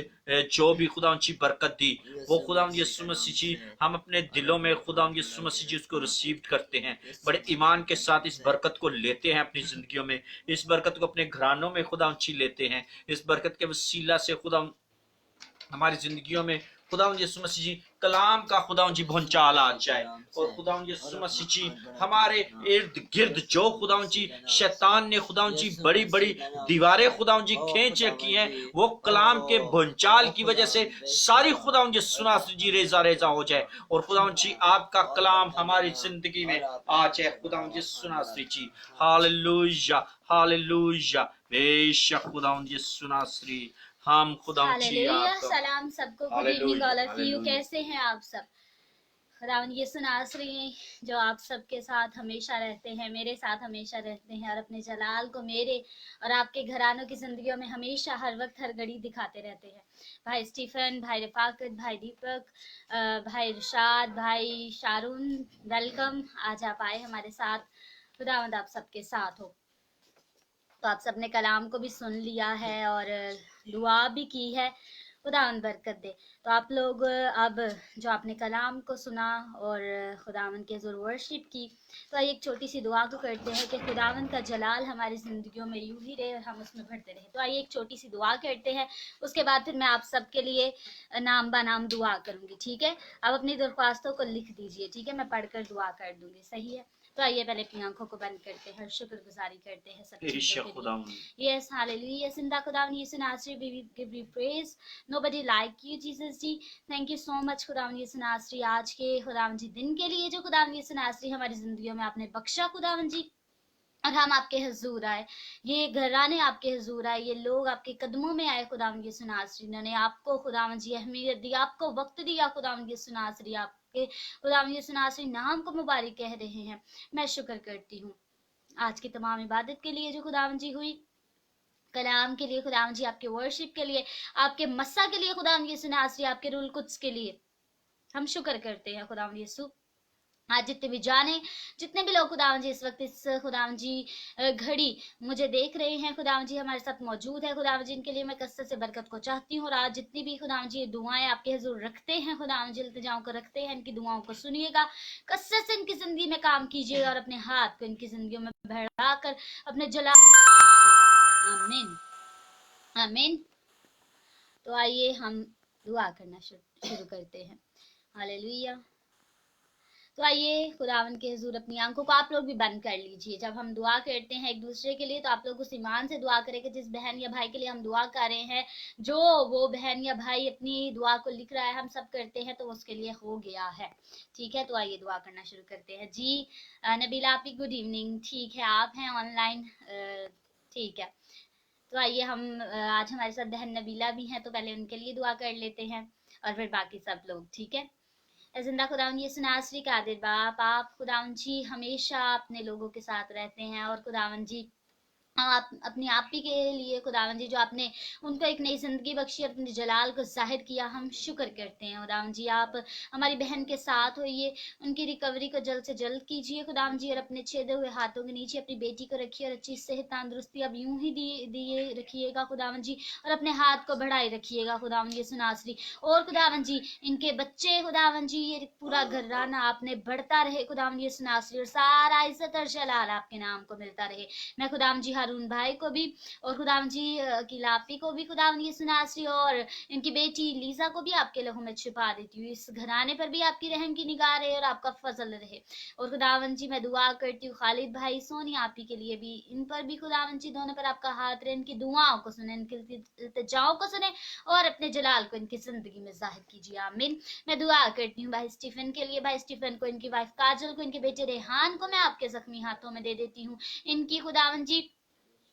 जो भी खुदावंद जी बरकत दी वो खुदावंद यीशु मसीह जी हम अपने दिलों में खुदावंद यीशु मसीह जी उसको रिसीव करते हैं, बड़े ईमान के साथ इस बरकत को लेते हैं अपनी जिंदगियों में, इस बरकत को अपने घरानों में खुदावंद जी लेते हैं। इस बरकत के वसीला से खुदावंद हमारी जिंदगियों में खुदावंद यीशु मसीह जी कलाम का खुदावंद जी भूचाल आ जाए और खुदावंद यीशु मसीह जी हमारे इर्द गिर्द जो खुदावंद जी शैतान ने खुदावंद जी बड़ी बड़ी दीवारें खुदावंद जी खींच रखी हैं, वो कलाम के भूचाल की वजह से सारी खुदावंद यीशु मसीह जी रेजा रेजा हो जाए और खुदावंद जी आपका कलाम हमारी जिंदगी में आ जाए। खुदावंद यीशु मसीह जी हालेलुया हालेलुया। बेशक खुदावंद यीशु मसीह हम खुदावंद जी आपका सलाम सबको, good evening all of you, कैसे हैं आप सब। खुदावंद यीशु नासरी जो आप सबके साथ हमेशा रहते हैं, मेरे साथ हमेशा रहते हैं और अपने जलाल को मेरे और आपके घरानों की जिंदगियों में हमेशा हर वक्त हर घड़ी दिखाते रहते हैं। भाई स्टीफन, भाई रफाकत, भाई दीपक, भाई इरशाद, भाई शारून, वेलकम। आज आप आए हमारे साथ। खुदावंद आप सबके साथ हो। तो आप सबने कलाम को भी सुन लिया है और दुआ भी की है। खुदावंद बरकत दे। तो आप लोग अब जो आपने कलाम को सुना और खुदावंद के हुज़ूर वर्शिप की, तो एक छोटी सी दुआ को करते हैं कि खुदावंद का जलाल हमारी ज़िंदगियों में यूं ही रहे और हम उसमें बढ़ते रहे। तो आइए एक छोटी सी दुआ करते हैं, उसके बाद फिर मैं आप सबके लिए नाम बा नाम दुआ करूंगी, ठीक है। आप अपनी दरख्वास्तों को लिख दीजिए, ठीक है, मैं पढ़कर दुआ कर दूंगी, सही है। तो आइए पहले अपनी आंखों को बंद करते हैं, शुक्रगुजारी करते हैं सब चीजों के लिए। यस हालेलुया, जिंदा खुदावन Yeshu Nasari, we give you praise, nobody like you Jesus ji. Thank you so much खुदावन यीशु नासरी, आज के खुदावन जी दिन के लिए जो खुदावन यीशु नासरी हमारी जिंदगियों में आपने बख्शा खुदावन जी, और हम आपके हुजूर आए, ये घराने आपके हुजूर आए, ये लोग आपके कदमों में आए खुदावन यीशु नासरी, इन्होंने आपको खुदावन जी अहमियत दी, आपको वक्त दिया खुदावन यीशु नासरी, आपके खुदावन यीशु नासरी नाम को मुबारक कह रहे हैं। मैं शुक्र करती हूँ आज की तमाम इबादत के लिए जो खुदावन जी हुई, कलाम के लिए खुदावन जी, आपके वर्शिप के लिए, आपके मस्सा के लिए खुदावन यीशु नासरी, आपके रूल कुद्स के लिए हम शुक्र करते हैं खुदावन यीशु। आज जितने भी जाने, जितने भी लोग खुदावन जी इस वक्त इस खुदावन जी घड़ी मुझे देख रहे हैं, खुदावन जी हमारे साथ मौजूद है, खुदावन जी इनके लिए मैं कसरत से बरकत को चाहती हूँ। और आज जितनी भी खुदावन जी दुआएं आपके हुजूर रखते हैं, खुदावन जी इल्तिजाओं को रखते हैं, इनकी दुआओं को सुनिएगा, कसरत से इनकी जिंदगी में काम कीजिएगा और अपने हाथ को इनकी जिंदगियों में बढ़ाकर अपने जलाल आमीन आमीन। तो आइए हम दुआ करना शुरू करते हैं। हालेलुया। तो आइए खुदावन के हुजूर अपनी आंखों को आप लोग भी बंद कर लीजिए। जब हम दुआ करते हैं एक दूसरे के लिए, तो आप लोग उस ईमान से दुआ करें कि जिस बहन या भाई के लिए हम दुआ कर रहे हैं, जो वो बहन या भाई अपनी दुआ को लिख रहा है, हम सब करते हैं तो उसके लिए हो गया है, ठीक है। तो आइए दुआ करना शुरू करते हैं। जी नबीला आपकी गुड इवनिंग, ठीक है, आप हैं ऑनलाइन, ठीक है। तो आइए हम आज हमारे साथ बहन नबीला भी हैं, तो पहले उनके लिए दुआ कर लेते हैं और फिर बाकी सब लोग, ठीक है। जिंदा खुदावन यीशु नासरी कादिर बाप, आप खुदावन जी हमेशा अपने लोगों के साथ रहते हैं, और खुदावन जी आप अपनी आप ही के लिए खुदावन जी जो आपने उनको एक नई जिंदगी बख्शी, अपने जलाल को जाहिर किया, हम शुक्र करते हैं खुदावन जी। आप हमारी बहन के साथ होइए, उनकी रिकवरी को जल्द से जल्द कीजिए खुदावन जी, और अपने छेदे हुए हाथों के नीचे अपनी बेटी को रखिए और अच्छी सेहत तंदुरुस्ती अब यूं ही दिए रखिएगा खुदावन जी, और अपने हाथ को बढ़ाए रखिएगा खुदावन यीशु नासरी। और खुदावन जी इनके बच्चे खुदावन जी, ये पूरा घराना आपने बढ़ता रहे खुदावन यीशु नासरी, और सारा इज्जत और जलाल आपके नाम को मिलता रहे। मैं खुदावन जी हारून भाई को भी और खुदावन जी की लापी को भी खुदावन यीशु नासरी, और इनकी बेटी लीजा को भी आपके लहू में छिपा देती हूँ। इस घराने पर भी आपकी रहम की निगाह रहे और आपका फजल रहे। और खुदावन जी मैं दुआ करती हूँ खालिद भाई सोनी आपी के लिए भी, इन पर भी खुदावन जी दोनों पर आपका हाथ रहे, इनकी दुआओं को सुने, इनकी इल्तिजाओं को सुने, और अपने जलाल को इनकी जिंदगी में जाहिर कीजिए आमीन। मैं दुआ करती हूँ भाई स्टीफन के लिए, भाई स्टीफन को, इनकी वाइफ काजल को, इनके बेटे रेहान को मैं आपके जख्मी हाथों में दे देती हूँ। इनकी खुदावन जी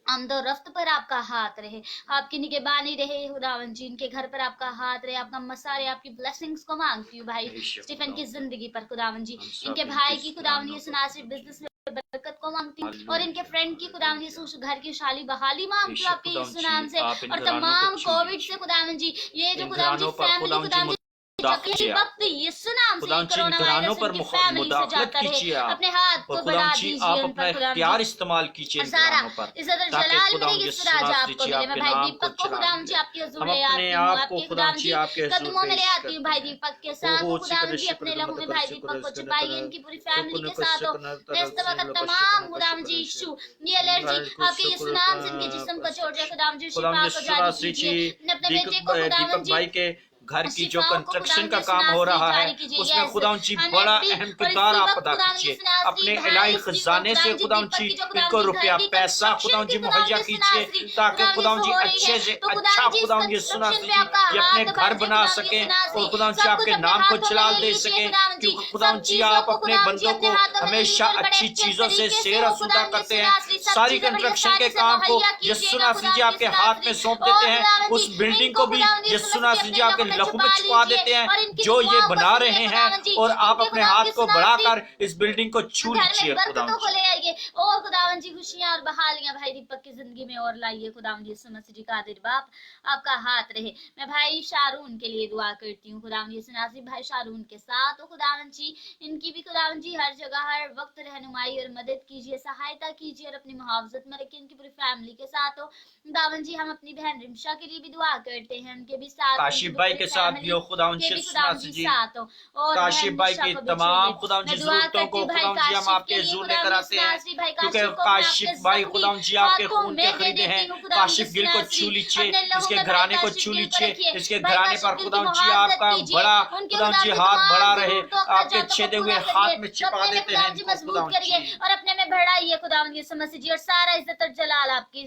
आमदो रफ्त पर आपका हाथ रहे, आपकी निगहबानी रहे खुदावन जी, इनके घर पर आपका हाथ रहे, आपका मसा रहे। आपकी ब्लेसिंग्स को मांगती हूँ भाई स्टीफन की जिंदगी पर खुदावन जी, इनके भाई की खुदावन यीशु नासरी बिजनेस में बरकत को मांगती हूँ, और इनके फ्रेंड की खुदावन यीशु घर की शाली बहाली मांगती हूँ आपके यीशु नाम से, और तमाम कोविड से खुदावन जी, ये जो खुदावन जी फैमिली खुदावन जी वक्त यीशु नाम से कोरोना वायरस की फैमिली से जाता रहे, अपने हाथ को बढ़ा दीजिए, उन पर खुदावन जी इस्तेमाल कीजिए सारा इज्जत और जलाल मेरे यीशु राजा आपको मिले। मैं भाई दीपक को खुदावन जी आपके हुजूर ले आती हूँ, आपके खुदावन जी कदमों में ले आती हूँ। भाई दीपक के साथ खुदावन जी अपने लहू में भाई दीपक को छिपाइए, इनकी पूरी फैमिली के साथ हो इस वक्त तमाम खुदावन जी यीशु ये एलर्जी आपके यीशु नाम से इनके जिस्म को छोड़ रहे खुदावन जी शिफा को जारी कीजिए। अपने बेटे को खुदावन जी घर की जो कंस्ट्रक्शन का काम हो रहा है उसमें खुदावन जी बड़ा अहम किरदार आप अदा कीजिए, अपने इलाही खजाने से खुदावन जी इनको रुपया पैसा खुदावन जी मुहैया कीजिए, ताकि खुदावन जी अच्छे से अच्छा खुदावन जी सुना ये अपने घर बना सके और खुदावन जी आपके नाम को जलाल दे सके, क्योंकि खुदावन जी आप अपने बंदों को हमेशा अच्छी चीजों से शेर असुदा करते हैं। सारी कंस्ट्रक्शन के काम को यीशु नासरी जी आपके हाथ में सौंप देते हैं, उस बिल्डिंग को भी यीशु नासरी जी आपके लहू में छुपा देते हैं जो ये बना रहे हैं, और आप अपने हाथ को बढ़ाकर इस बिल्डिंग को छू लीजिए खुदावन जी। करिए और खुदावन जी खुशियां और बहालियां भाई दीपक की जिंदगी में और लाइए। खुदावन यीशु मसीह जी कादिर बाप आपका हाथ रहे। मैं भाई शारून के लिए दुआ करती हूँ, खुदावन यीशु नासिर भाई शारून के साथ हो खुदावन जी, इनकी भी खुदावन जी हर जगह हर वक्त रहनुमाई और मदद कीजिए, सहायता कीजिए और अपनी मुहावजत में रखिए। इनकी पूरी फैमिली के साथ हो खुदावन जी। हम अपनी बहन रिमशा के लिए भी दुआ करते हैं, उनके भी साथ काशिफ भाई के साथ भी हो खुदावन जी साथ हो। और काशिफ भाई की तमाम खुदावन जी जरूरतों को खुदावन जी हम आपके हुजूर लेकर आते हैं, क्योंकि काशिफ भाई खुदावन जी आपके खून के खरीदे हैं। काशिफ गिल को छू लीजिए, इसके घराने को छू लीजिए, इसके घराने पर खुदावन जी आपका बड़ा खुदावन जी हाथ बड़ा रहे, आपके छेदे हुए हाथ में छिपा देते हैं मजबूत करिए और अपने में बढ़ाइए खुदावन यीशु मसीह जी। और सारा इज्जत और जलाल आपकी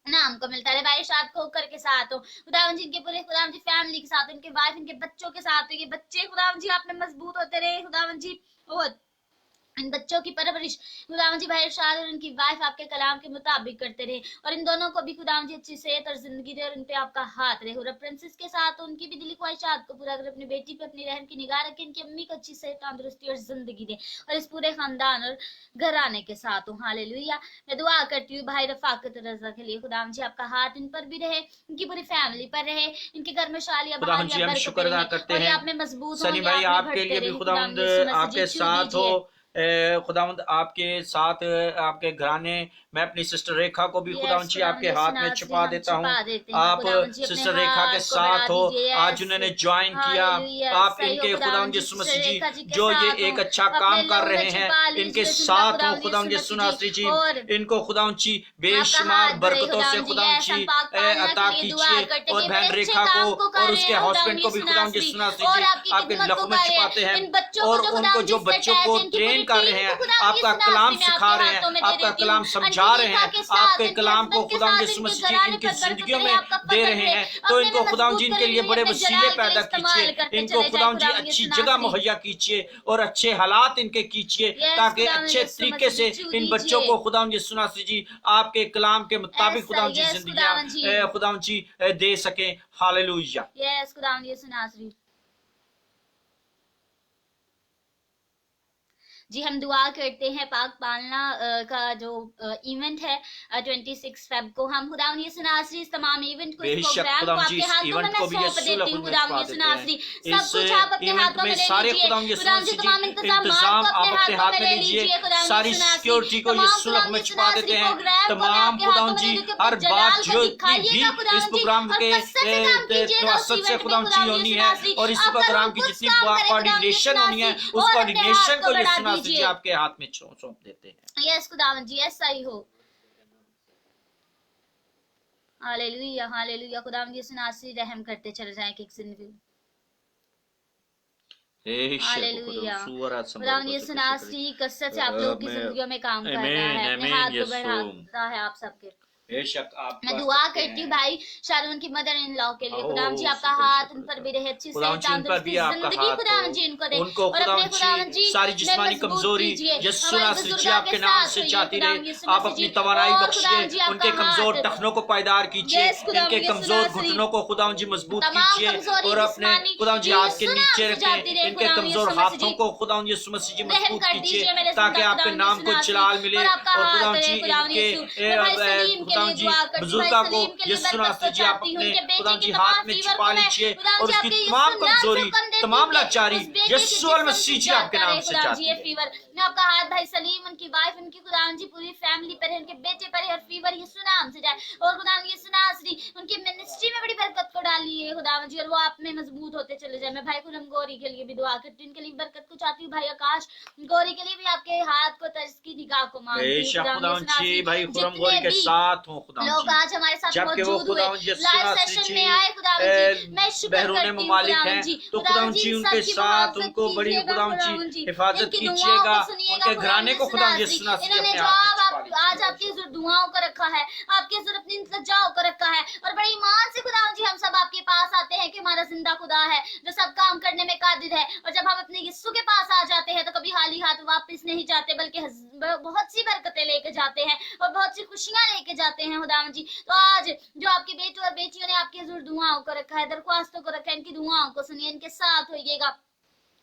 नाम को मिलता है। भाई शाद खोकर के साथ हो खुदावन जी, इनके पूरे खुदावन जी फैमिली के साथ, इनके वाइफ, इनके बच्चों के साथ हो। ये बच्चे खुदावन जी आप में मजबूत होते रहे खुदावन जी, और इन बच्चों की परवरिश खुदावन जी भाई शाद और उनकी वाइफ आपके कलाम के मुताबिक करते रहे, और इन दोनों को भी खुदावन जी अच्छी सेहत और जिंदगी दे और इन पे आपका हाथ रहे। और प्रिंसेस के साथ उनकी भी दिली ख्वाहिशात को पूरा कर, अपनी बेटी पे अपनी रहन की निगाह रखे, इनकी अम्मी को अच्छी सेहत तंदुरुस्ती और जिंदगी दे, और इस पूरे खानदान और घराने के साथ हूँ। हालेलुया। मैं दुआ करती हूँ भाई रफाकत रजा के लिए, खुदावन जी आपका हाथ इन पर भी रहे, इनकी पूरी फैमिली पर रहे, इनके घर में शालिया हम शुक्र अदा करते हैं। आप में मजबूत सनी भाई आपके लिए भी खुदावंद आपके साथ हो, खुदावंद आपके साथ आपके घराने। मैं अपनी सिस्टर रेखा को भी खुदावंद जी आपके हाथ में छुपा देता हूँ। आप सिस्टर रेखा के साथ हो, आज उन्होंने ज्वाइन किया, आप इनके खुदावंद यीशु मसीह जी जो ये एक अच्छा काम कर रहे हैं इनके साथ हो खुदावंद यीशु नासरी जी। इनको खुदावंद जी बेशुमार बरकतों से खुदावंद जी अता कीजिए, और बहन रेखा को और उसके हस्बैंड को भी खुदावंद यीशु नासरी जी आपके लहू में छुपाते हैं, और उनको जो बच्चों को ट्रेन कर रहे हैं, आपका कलाम सिखा रहे हैं, आपका कलाम समझा रहे हैं, आपके कलाम को खुदावंद यीशु मसीह जी इनकी जिंदगियों में दे रहे हैं। तो इनको खुदावंद जी इनके लिए बड़े वसीले पैदा कीजिए, इनको खुदावंद जी अच्छी जगह मुहैया कीजिए और अच्छे हालात इनके कीजिए, ताकि अच्छे तरीके से इन बच्चों को खुदावंद यीशु मसीह जी आपके कलाम के मुताबिक खुदावंद जी जिंदगियां खुदावंद जी दे सके। हालेलुया। यस खुदावंद यीशु नासरी जी। हम दुआ करते हैं पाक पालना का जो इवेंट है 26 फेब को, हम खुदावंद यीशु नासरी इस तमाम इवेंट को, इस प्रोग्राम को आपके हाथों में मैं सौंप देती हूँ खुदावंद यीशु नासरी। सब कुछ आप अपने हाथों में ले लीजिए खुदावंद जी, तमाम इंतजाम आप अपने हाथों में ले लीजिए खुदावंद सारी सिक्योरिटी को यीशु में छुपा देते हैं, तमाम खुदावंद जी हर बात जो भी इस प्रोग्राम के वसत से खुदावंद जी होनी है, और इस प्रोग्राम की जितनी कोऑर्डिनेशन होनी है उस कोऑर्डिनेशन को यीशु जी आपके हाथ में सौंप देते हैं। यस खुदावंद जी ऐसा ही हो। Hallelujah hallelujah. खुदावंद यीशु नासरी रहम करते चले जाएं कि जिंदगी। हालेलुया। खुदावंद यीशु नासरी कसरत से आप लोगों की जिंदगियों में काम कर रहा है, अपने हाथ को बढ़ाता है आप सबके। बेशक आप मैं दुआ करती हूँ भाई शारून की मदर इन लॉ के लिए, खुदावंद जी आपका हाथ उन पर भी रहे, अच्छी सेहत तंदुरुस्ती जिंदगी खुदावंद जी इनको दे, और अपने खुदावंद जी सारी जिस्मानी कमजोरी यीशु नासरी जी आपके नाम से जाती रहे। आप अपनी तवानाई बख्शिए, उनके कमजोर टखनों को पायदार कीजिए, इनके कमजोर घुटनों को खुदावंद जी मजबूत कीजिए, और अपने खुदावंद जी हाथ के नीचे रखें, इनके कमजोर हाथों को खुदावंद यीशु मसीह जी मजबूत कीजिए, ताकि आपके नाम को जलाल मिले। और खुदावंद जी इनके बुजुर्गा को यीशु नासरी जी आप अपने खुदावंद जी हाथ में छुपा लीजिए, और उसकी तमाम कमजोरी तमाम लाचारी यीशु मसीह जी आपके नाम से जाती है। फीवर मैं आपका हाथ भाई सलीम, उनकी वाइफ, उनकी खुदावंद जी पूरी फैमिली पर है, उनके बेटे पर है, और फीवर यीशु नाम से जाए। और खुदावंद यीशु नासरी उनकी मिनिस्ट्री में बड़ी बरकत को डालिए खुदावंद जी, और वो आप में मजबूत होते चले जाए। मैं भाई खुरम गौरी के लिए भी दुआ करती हूँ, इनके लिए बरकत को चाहती हूँ। भाई आकाश गौरी के लिए भी आपके हाथ को तर्ज की निगाह को मांगती हूँ खुदावंद जी। भाई खुरम गौरी के साथ हो लोग आज हमारे साथ मौजूद हुए लाइव सेशन में आए खुदावंद जी, मैं शुक्र करती हूँ खुदावंद जी। तो खुदावंद जी उनके साथ उनको बड़ी खुदावंद जी हिफाजत कीजिएगा, उनके घराने को खुदावंद जी सुना। इन्होंने जो आज आपकी दुआओं को रखा है, आपके अपनी सजाओं को रखा है, और बड़ी ईमान से खुदावंद जी हम सब आपके पास आते हैं कि हमारा जिंदा खुदा है जो सब काम करने में कादिर है। और जब हम अपने यीशु के पास आ जाते हैं तो कभी खाली हाथ वापस नहीं जाते, बल्कि बहुत सी बरकतें लेके जाते हैं और बहुत सी खुशियां लेके जाते हैं खुदावंद जी। तो आज जो आपके बेटों और बेटियों ने आपके हुजूर दुआओं को रखा है, दरख्वास्तों को रखा है, इनकी दुआओं को सुनिए, इनके साथ होइएगा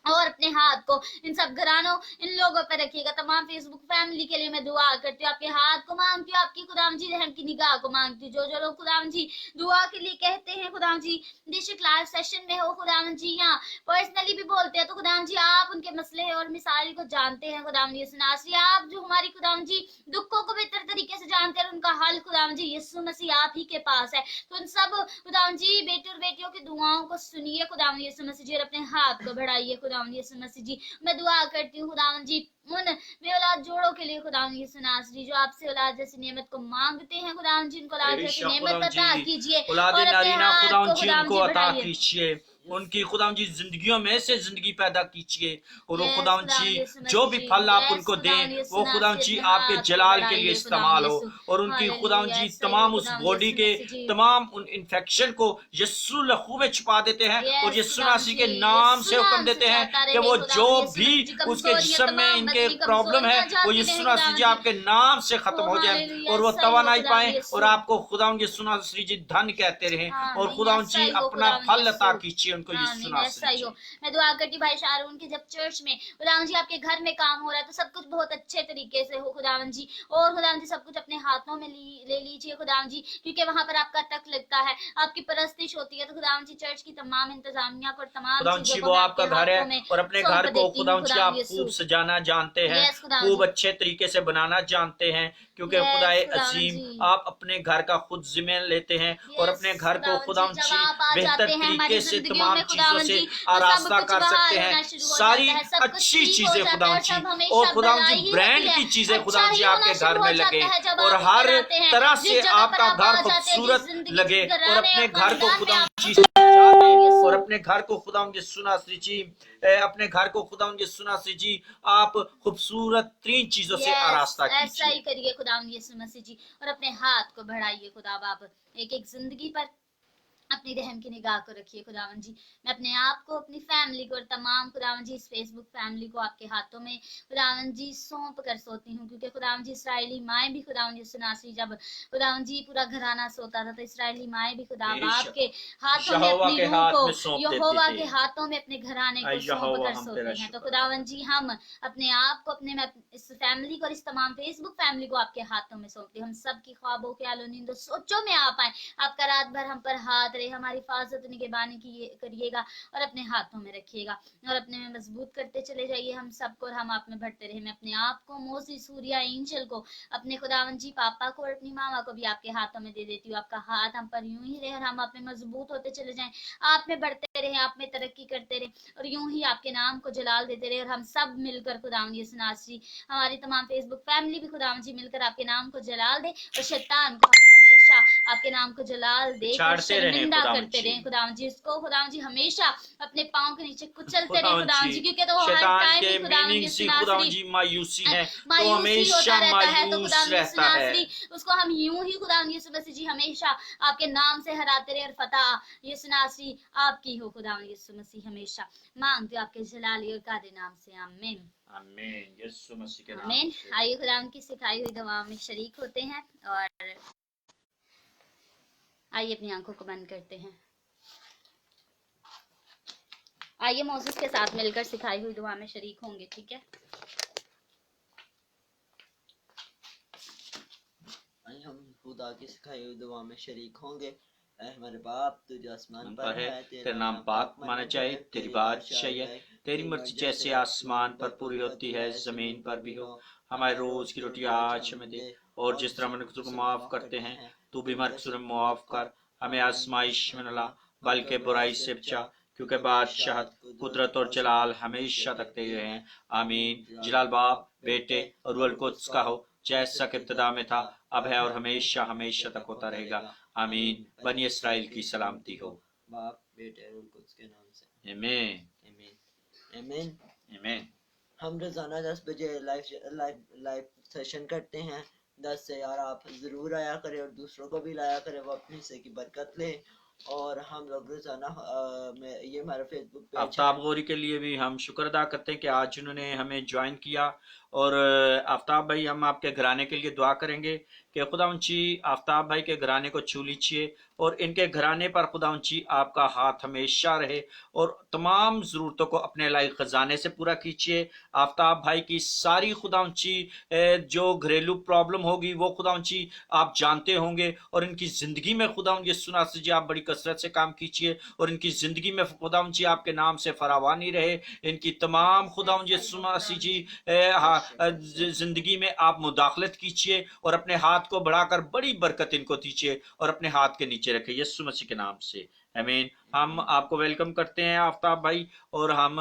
और अपने हाथ को इन सब घरानों इन लोगों पर रखिएगा। तमाम फेसबुक फैमिली के लिए मैं दुआ करती हूँ, आपके हाथ को मांगती हूँ, आपकी खुदाम जी रहम की निगाह को मांगती हूँ। जो लोग खुदाम जी दुआ के लिए कहते हैं खुदाम जी बेशक लाइव सेशन में हो खुदाम जी या पर्सनली भी बोलते हैं, तो खुदाम जी आप उनके मसले और मिसाइल को जानते हैं खुदाम जी यीशु नासरी। आप जो हमारी खुदाम जी दुखों को बेहतर तरीके से जानते हैं, उनका हल खुदाम जी यीशु मसीह आप ही के पास है। तो उन सब खुदाम जी बेटे और बेटियों की दुआओं को सुनिए खुदाम यीशु मसीह जी, और अपने हाथ को बढ़ाइए खुदावंद यीशु मसीह जी। मैं दुआ करती हूँ खुदावंद जी उन वे औलाद जोड़ों के लिए खुदावंद यीशु नासरी जो आपसे औलाद जैसी नेमत को मांगते हैं खुदावंद जी, उनको औलाद जैसी नेमत अता कीजिए और अपने हाथ को खुदावंद जी बढ़ाइए। उनकी खुदावंद जी जिंदगियों में से जिंदगी पैदा कीजिए और वो खुदावंद जी जो भी फल आप उनको दें वो खुदावंद जी आपके जलाल के लिए इस्तेमाल हो, और उनकी खुदावंद जी तमाम उस बॉडी के तमाम उन इन्फेक्शन को यीशु लहू में छुपा देते हैं और यीशु मसीह के नाम से हुक्म देते हैं कि वो जो भी उसके जिस्म में इनके प्रॉब्लम है वो यीशु मसीह जी आपके नाम से खत्म हो जाए और वो तवानाई पाए और आपको खुदावंद यीशु मसीह जी धन कहते रहे और खुदावंद जी अपना फल अता कीजिए उनको यीशु मसीह। मैं दुआ करती भाई शारून की जब चर्च में खुदावंद जी आपके घर में काम हो रहा है तो सब कुछ बहुत अच्छे तरीके से हो खुदावंद जी, और खुदावंद जी सब कुछ अपने हाथों में ले लीजिए खुदावंद जी, क्योंकि वहां पर आपका टक लगता है, आपकी परस्तिश होती है। तो खुदावंद जी चर्च की तमाम इंतजामिया को तमाम चीजों को आपका घर है और अपने घर को खुदावंद जी आप खूब सजाना जानते हैं, खूब अच्छे तरीके से बनाना जानते हैं, क्योंकि खुदाए अजीम आप अपने घर का खुद जिम्मे लेते हैं और अपने घर को खुदावंद जी बेहतर तरीके से तमाम चीजों से आरास्ता कर सकते हैं। सारी अच्छी चीजें खुदावंद जी और खुदावंद जी ब्रांड की चीजें खुदावंद जी आपके घर में लगे और हर तरह से आपका घर खूबसूरत लगे और अपने घर को खुदावंद जी और अपने घर को खुदावंद यीशु नासरी जी अपने घर को खुदावंद यीशु नासरी जी आप खूबसूरत 3 चीजों से आरास्ता कीजिए। ऐसा ही करिए खुदावंद यीशु मसीह जी और अपने हाथ को बढ़ाइए खुदा बाप, एक एक जिंदगी पर अपनी रहम की निगाह को रखिए खुदावंद जी। मैं अपने आप को अपनी फैमिली को और तमाम खुदावंद जी इस फेसबुक फैमिली को आपके हाथों में खुदावंद जी सौंप कर सोती हूँ, क्योंकि खुदावंद जी इसराइली माएँ भी खुदावंद यीशु नासरी जब खुदावंद जी पूरा घराना सोता था तो इसराइली माएँ भी खुदा बाप के हाथों में अपनी रूह को यहोवा के हाथों में अपने घराने को सौंप कर सोते हैं। तो खुदावंद जी हम अपने आप को अपने इस फैमिली को और इस तमाम फेसबुक फैमिली को आपके हाथों में सौंपते हैं। हम सब की ख्वाबों के आलो नींदों सोचों में आप आए, आपका रात भर हम पर हाथ हमारी हिफाजत निगहबानी करिएगा और अपने हाथों में रखिएगा और अपने में मजबूत करते चले जाइए हम सबको और हम आप में बढ़ते रहे। मैं अपने आप को मोसी सूर्या एंजल को अपने खुदावंद जी पापा को और अपनी मामा को भी आपके हाथों में दे देती हूँ। आपका हाथ हम पर यूं ही रहे और हम आप में मजबूत होते चले जाएं, आप में बढ़ते रहे, आप में तरक्की करते रहे और यूं ही आपके नाम को जलाल देते रहे। और हम सब मिलकर खुदावंद यीशु नासरी हमारी तमाम फेसबुक फैमिली भी खुदावंद जी मिलकर आपके नाम को जलाल दे और शैतान को हमेशा आपके नाम को जलाल दे शर्मिंदा करते रहे खुदावंद जी। इसको खुदावंद जी हमेशा अपने पांव के नीचे कुचलते रहे खुदावंद जी, क्योंकि तो हर टाइम ही खुदावंद यीशु नासरी मायूसी है मायूसी होता रहता है। तो खुदावंद यीशु नासरी उसको हम यूं ही खुदावंद यीशु मसीह जी हमेशा आपके नाम से हराते रहे और फतह यीशु नासरी आपकी हो खुदावंद यीशु मसीह हमेशा। मांगते आपके जलाली और कादे नाम से आमीन आमीन यीशु मसीह के नाम आमीन। आइए खुदावंद की सिखाई हुई दुआ में शरीक होते हैं और आइए अपनी आंखों को बंद करते हैं। आइए मोसेस के साथ मिलकर सिखाई हुई दुआ में शरीक होंगे, ठीक है। आइए हम खुदा की सिखाई हुई दुआ में शरीक होंगे। हमारे बाप तू जो आसमान पर है, तेरा नाम पाक माना जाए, तेरी बादशाही है, तेरी मर्जी जैसे आसमान पर पूरी होती है जमीन पर भी हो। हमारे रोज की रोटी आज हमें दे और जिस तरह हम को माफ करते हैं तू भी हमारे कसूर माफ कर, हमें आजमाइश में न ला बल्कि बुराई से बचा, क्योंकि बादशाह कुदरत और जलाल हमेशा तक तेरे हैं। आमीन। जलाल बाप बेटे और रूह कुद्स का हो, जैसा कि इब्तिदा में था अब है और हमेशा हमेशा तक होता रहेगा। आमीन। बनी इस्राएल की सलामती हो। बाप बेटे और रूह कुद्स के नाम से आमीन आमीन आमीन। हम रोजाना 10 बजे लाइव सेशन करते हैं 10 से। यार आप जरूर आया करें और दूसरों को भी लाया करें, वो अपने हिस्से की बरकत ले। और हम लोग रोजाना ये हमारा फेसबुक पेज आफ्ताब गौरी के लिए भी हम शुक्र अदा करते हैं कि आज उन्होंने हमें ज्वाइन किया। और आफ्ताब भाई हम आपके घराने के लिए दुआ करेंगे कि खुदावंद जी आफ्ताब भाई के घराने को छू लीजिए और इनके घराने पर खुदावंद जी आपका हाथ हमेशा रहे और तमाम ज़रूरतों को अपने लायक खजाने से पूरा कीजिए। आफ्ताब भाई की सारी खुदावंद जी जो घरेलू प्रॉब्लम होगी वो खुदावंद जी आप जानते होंगे और इनकी ज़िंदगी में खुदावंद यीशु मसीह जी आप बड़ी कसरत से काम कीजिए और इनकी ज़िंदगी में खुदावंद जी आपके नाम से फरावानी रहे। इनकी तमाम खुदावंद यीशु मसीह जी जिंदगी में आप मुदाखलत कीजिए और अपने हाथ को बढ़ाकर बड़ी बरकत इनको दीजिए और अपने हाथ के नीचे रखे यीशु मसीह के नाम से आमीन। हम आपको वेलकम करते हैं आफ्ताब भाई और हम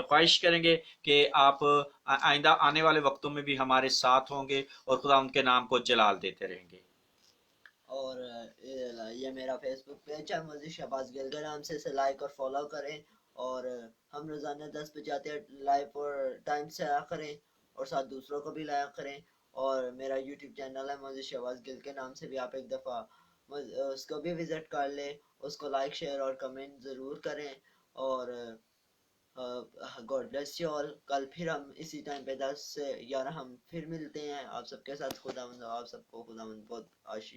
ख्वाहिश करेंगे कि आप आइंदा आने वाले वक्तों में भी हमारे साथ होंगे और खुदा उनके नाम को जलाल देते रहेंगे। और ये मेरा फेसबुक पेज है, मुझे शहबाज गिल के नाम से इसे लाइक और फॉलो करें और हम रोज़ाना 10 बजे आते हैं लाइव और टाइम से आया करें और साथ दूसरों को भी लाया करें। और मेरा यूट्यूब चैनल है मुझे शहबाज गिल के नाम से भी आप एक दफ़ा उसको भी विज़िट कर लें, उसको लाइक शेयर और कमेंट ज़रूर करें। और गॉड ब्लेस यू ऑल। कल फिर हम इसी टाइम पे 10 से 11 हम फिर मिलते हैं आप सबके साथ। खुदावंद आप सबको खुदावंद बहुत आशीष